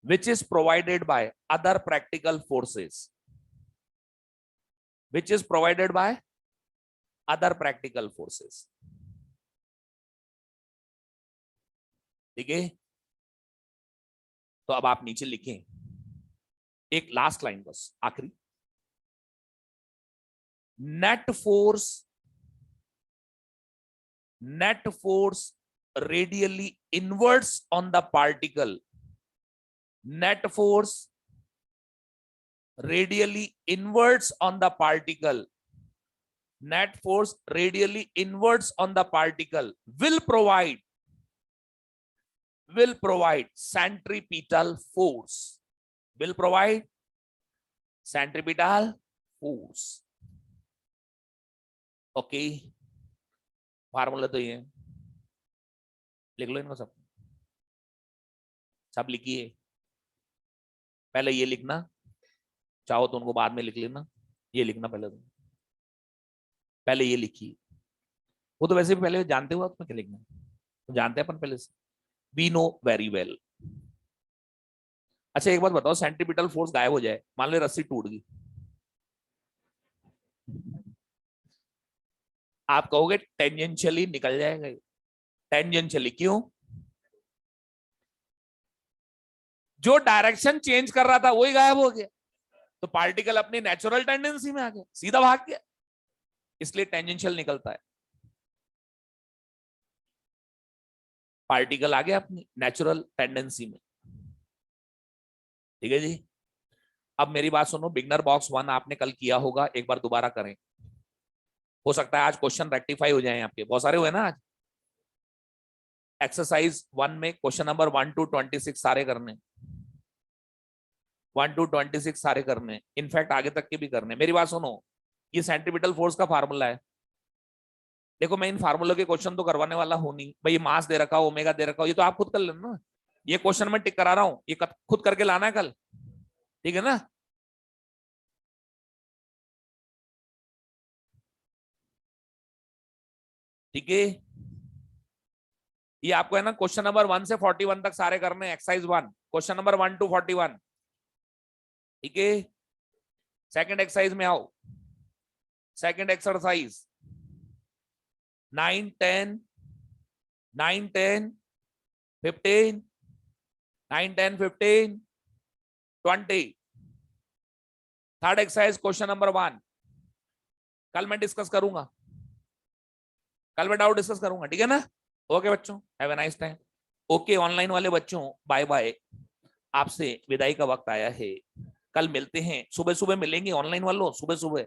Which is provided by other practical forces. Which is provided by other practical forces. ठीक है, तो अब आप नीचे लिखें एक last line बस, आखिरी. Net force net force radially inwards on the particle. Net force radially inwards on the particle. Net force radially inwards on the particle will provide centripetal force. Will provide centripetal force. Okay, formula तो ये है, लिख लो इनको सब, सब लिखिए। पहले ये लिखना, चाहो तो उनको बाद में लिख लेना, ये लिखना पहले तो, पहले ये लिखिए। वो तो वैसे भी पहले जानते हो, उसमें क्या लिखना, तो जानते हैं अपन पहले से, वी नो वेरी वेल। अच्छा एक बात बताओ, सेंट्रीपिटल फोर्स गायब हो जाए, मान लो रस्सी टूट गई, आप कहोगे टेंजेंशियली निकल जाएगा। टेंजेंशियली क्यों? जो डायरेक्शन चेंज कर रहा था वही गायब हो गया, तो पार्टिकल अपनी नेचुरल टेंडेंसी में आ गया, सीधा भाग गया, इसलिए टेंजेंशियल निकलता है। पार्टिकल आ गया अपनी नेचुरल टेंडेंसी में। ठीक है जी। अब मेरी बात सुनो, बिगनर बॉक्स 1 आपने कल किया होगा, एक बार दोबारा करें, हो सकता है आज क्वेश्चन रेक्टिफाई हो जाए आपके, बहुत सारे हुए ना आज। एक्सरसाइज 1 में क्वेश्चन नंबर 1 to 26 सारे करने, 1 to 26 सारे करने, इनफैक्ट आगे तक के भी करने। मेरी बात सुनो, ये सेंट्रीपिटल फोर्स का फार्मूला है। देखो मैं इन फार्मूलों के क्वेश्चन तो करवाने वाला हूं नहीं भाई, मास दे रखा हो, ओमेगा दे रखा हो, ये तो आप खुद कर लेना ना। ये क्वेश्चन मैं टिक करा रहा हूं, ये खुद करके लाना है कल, ठीक है ना। ठीक है, ये आपको है ना क्वेश्चन नंबर 1 से 41 तक सारे करने, एक्सरसाइज 1 क्वेश्चन नंबर 1 to 41। ठीक है, सेकंड एक्सरसाइज में आओ। Second exercise 9 10 9 10 15 9 10 15 20। Third exercise question number 1 कल मैं डिस्कस करूंगा, कल मैं डाउट डिस्कस करूंगा, ठीक है ना। ओके बच्चों, have a nice time. Okay online वाले बच्चों, बाय बाय, आपसे विदाई का वक्त आया है। कल मिलते हैं, सुबह सुबह मिलेंगे ऑनलाइन वालों, सुबह सुबह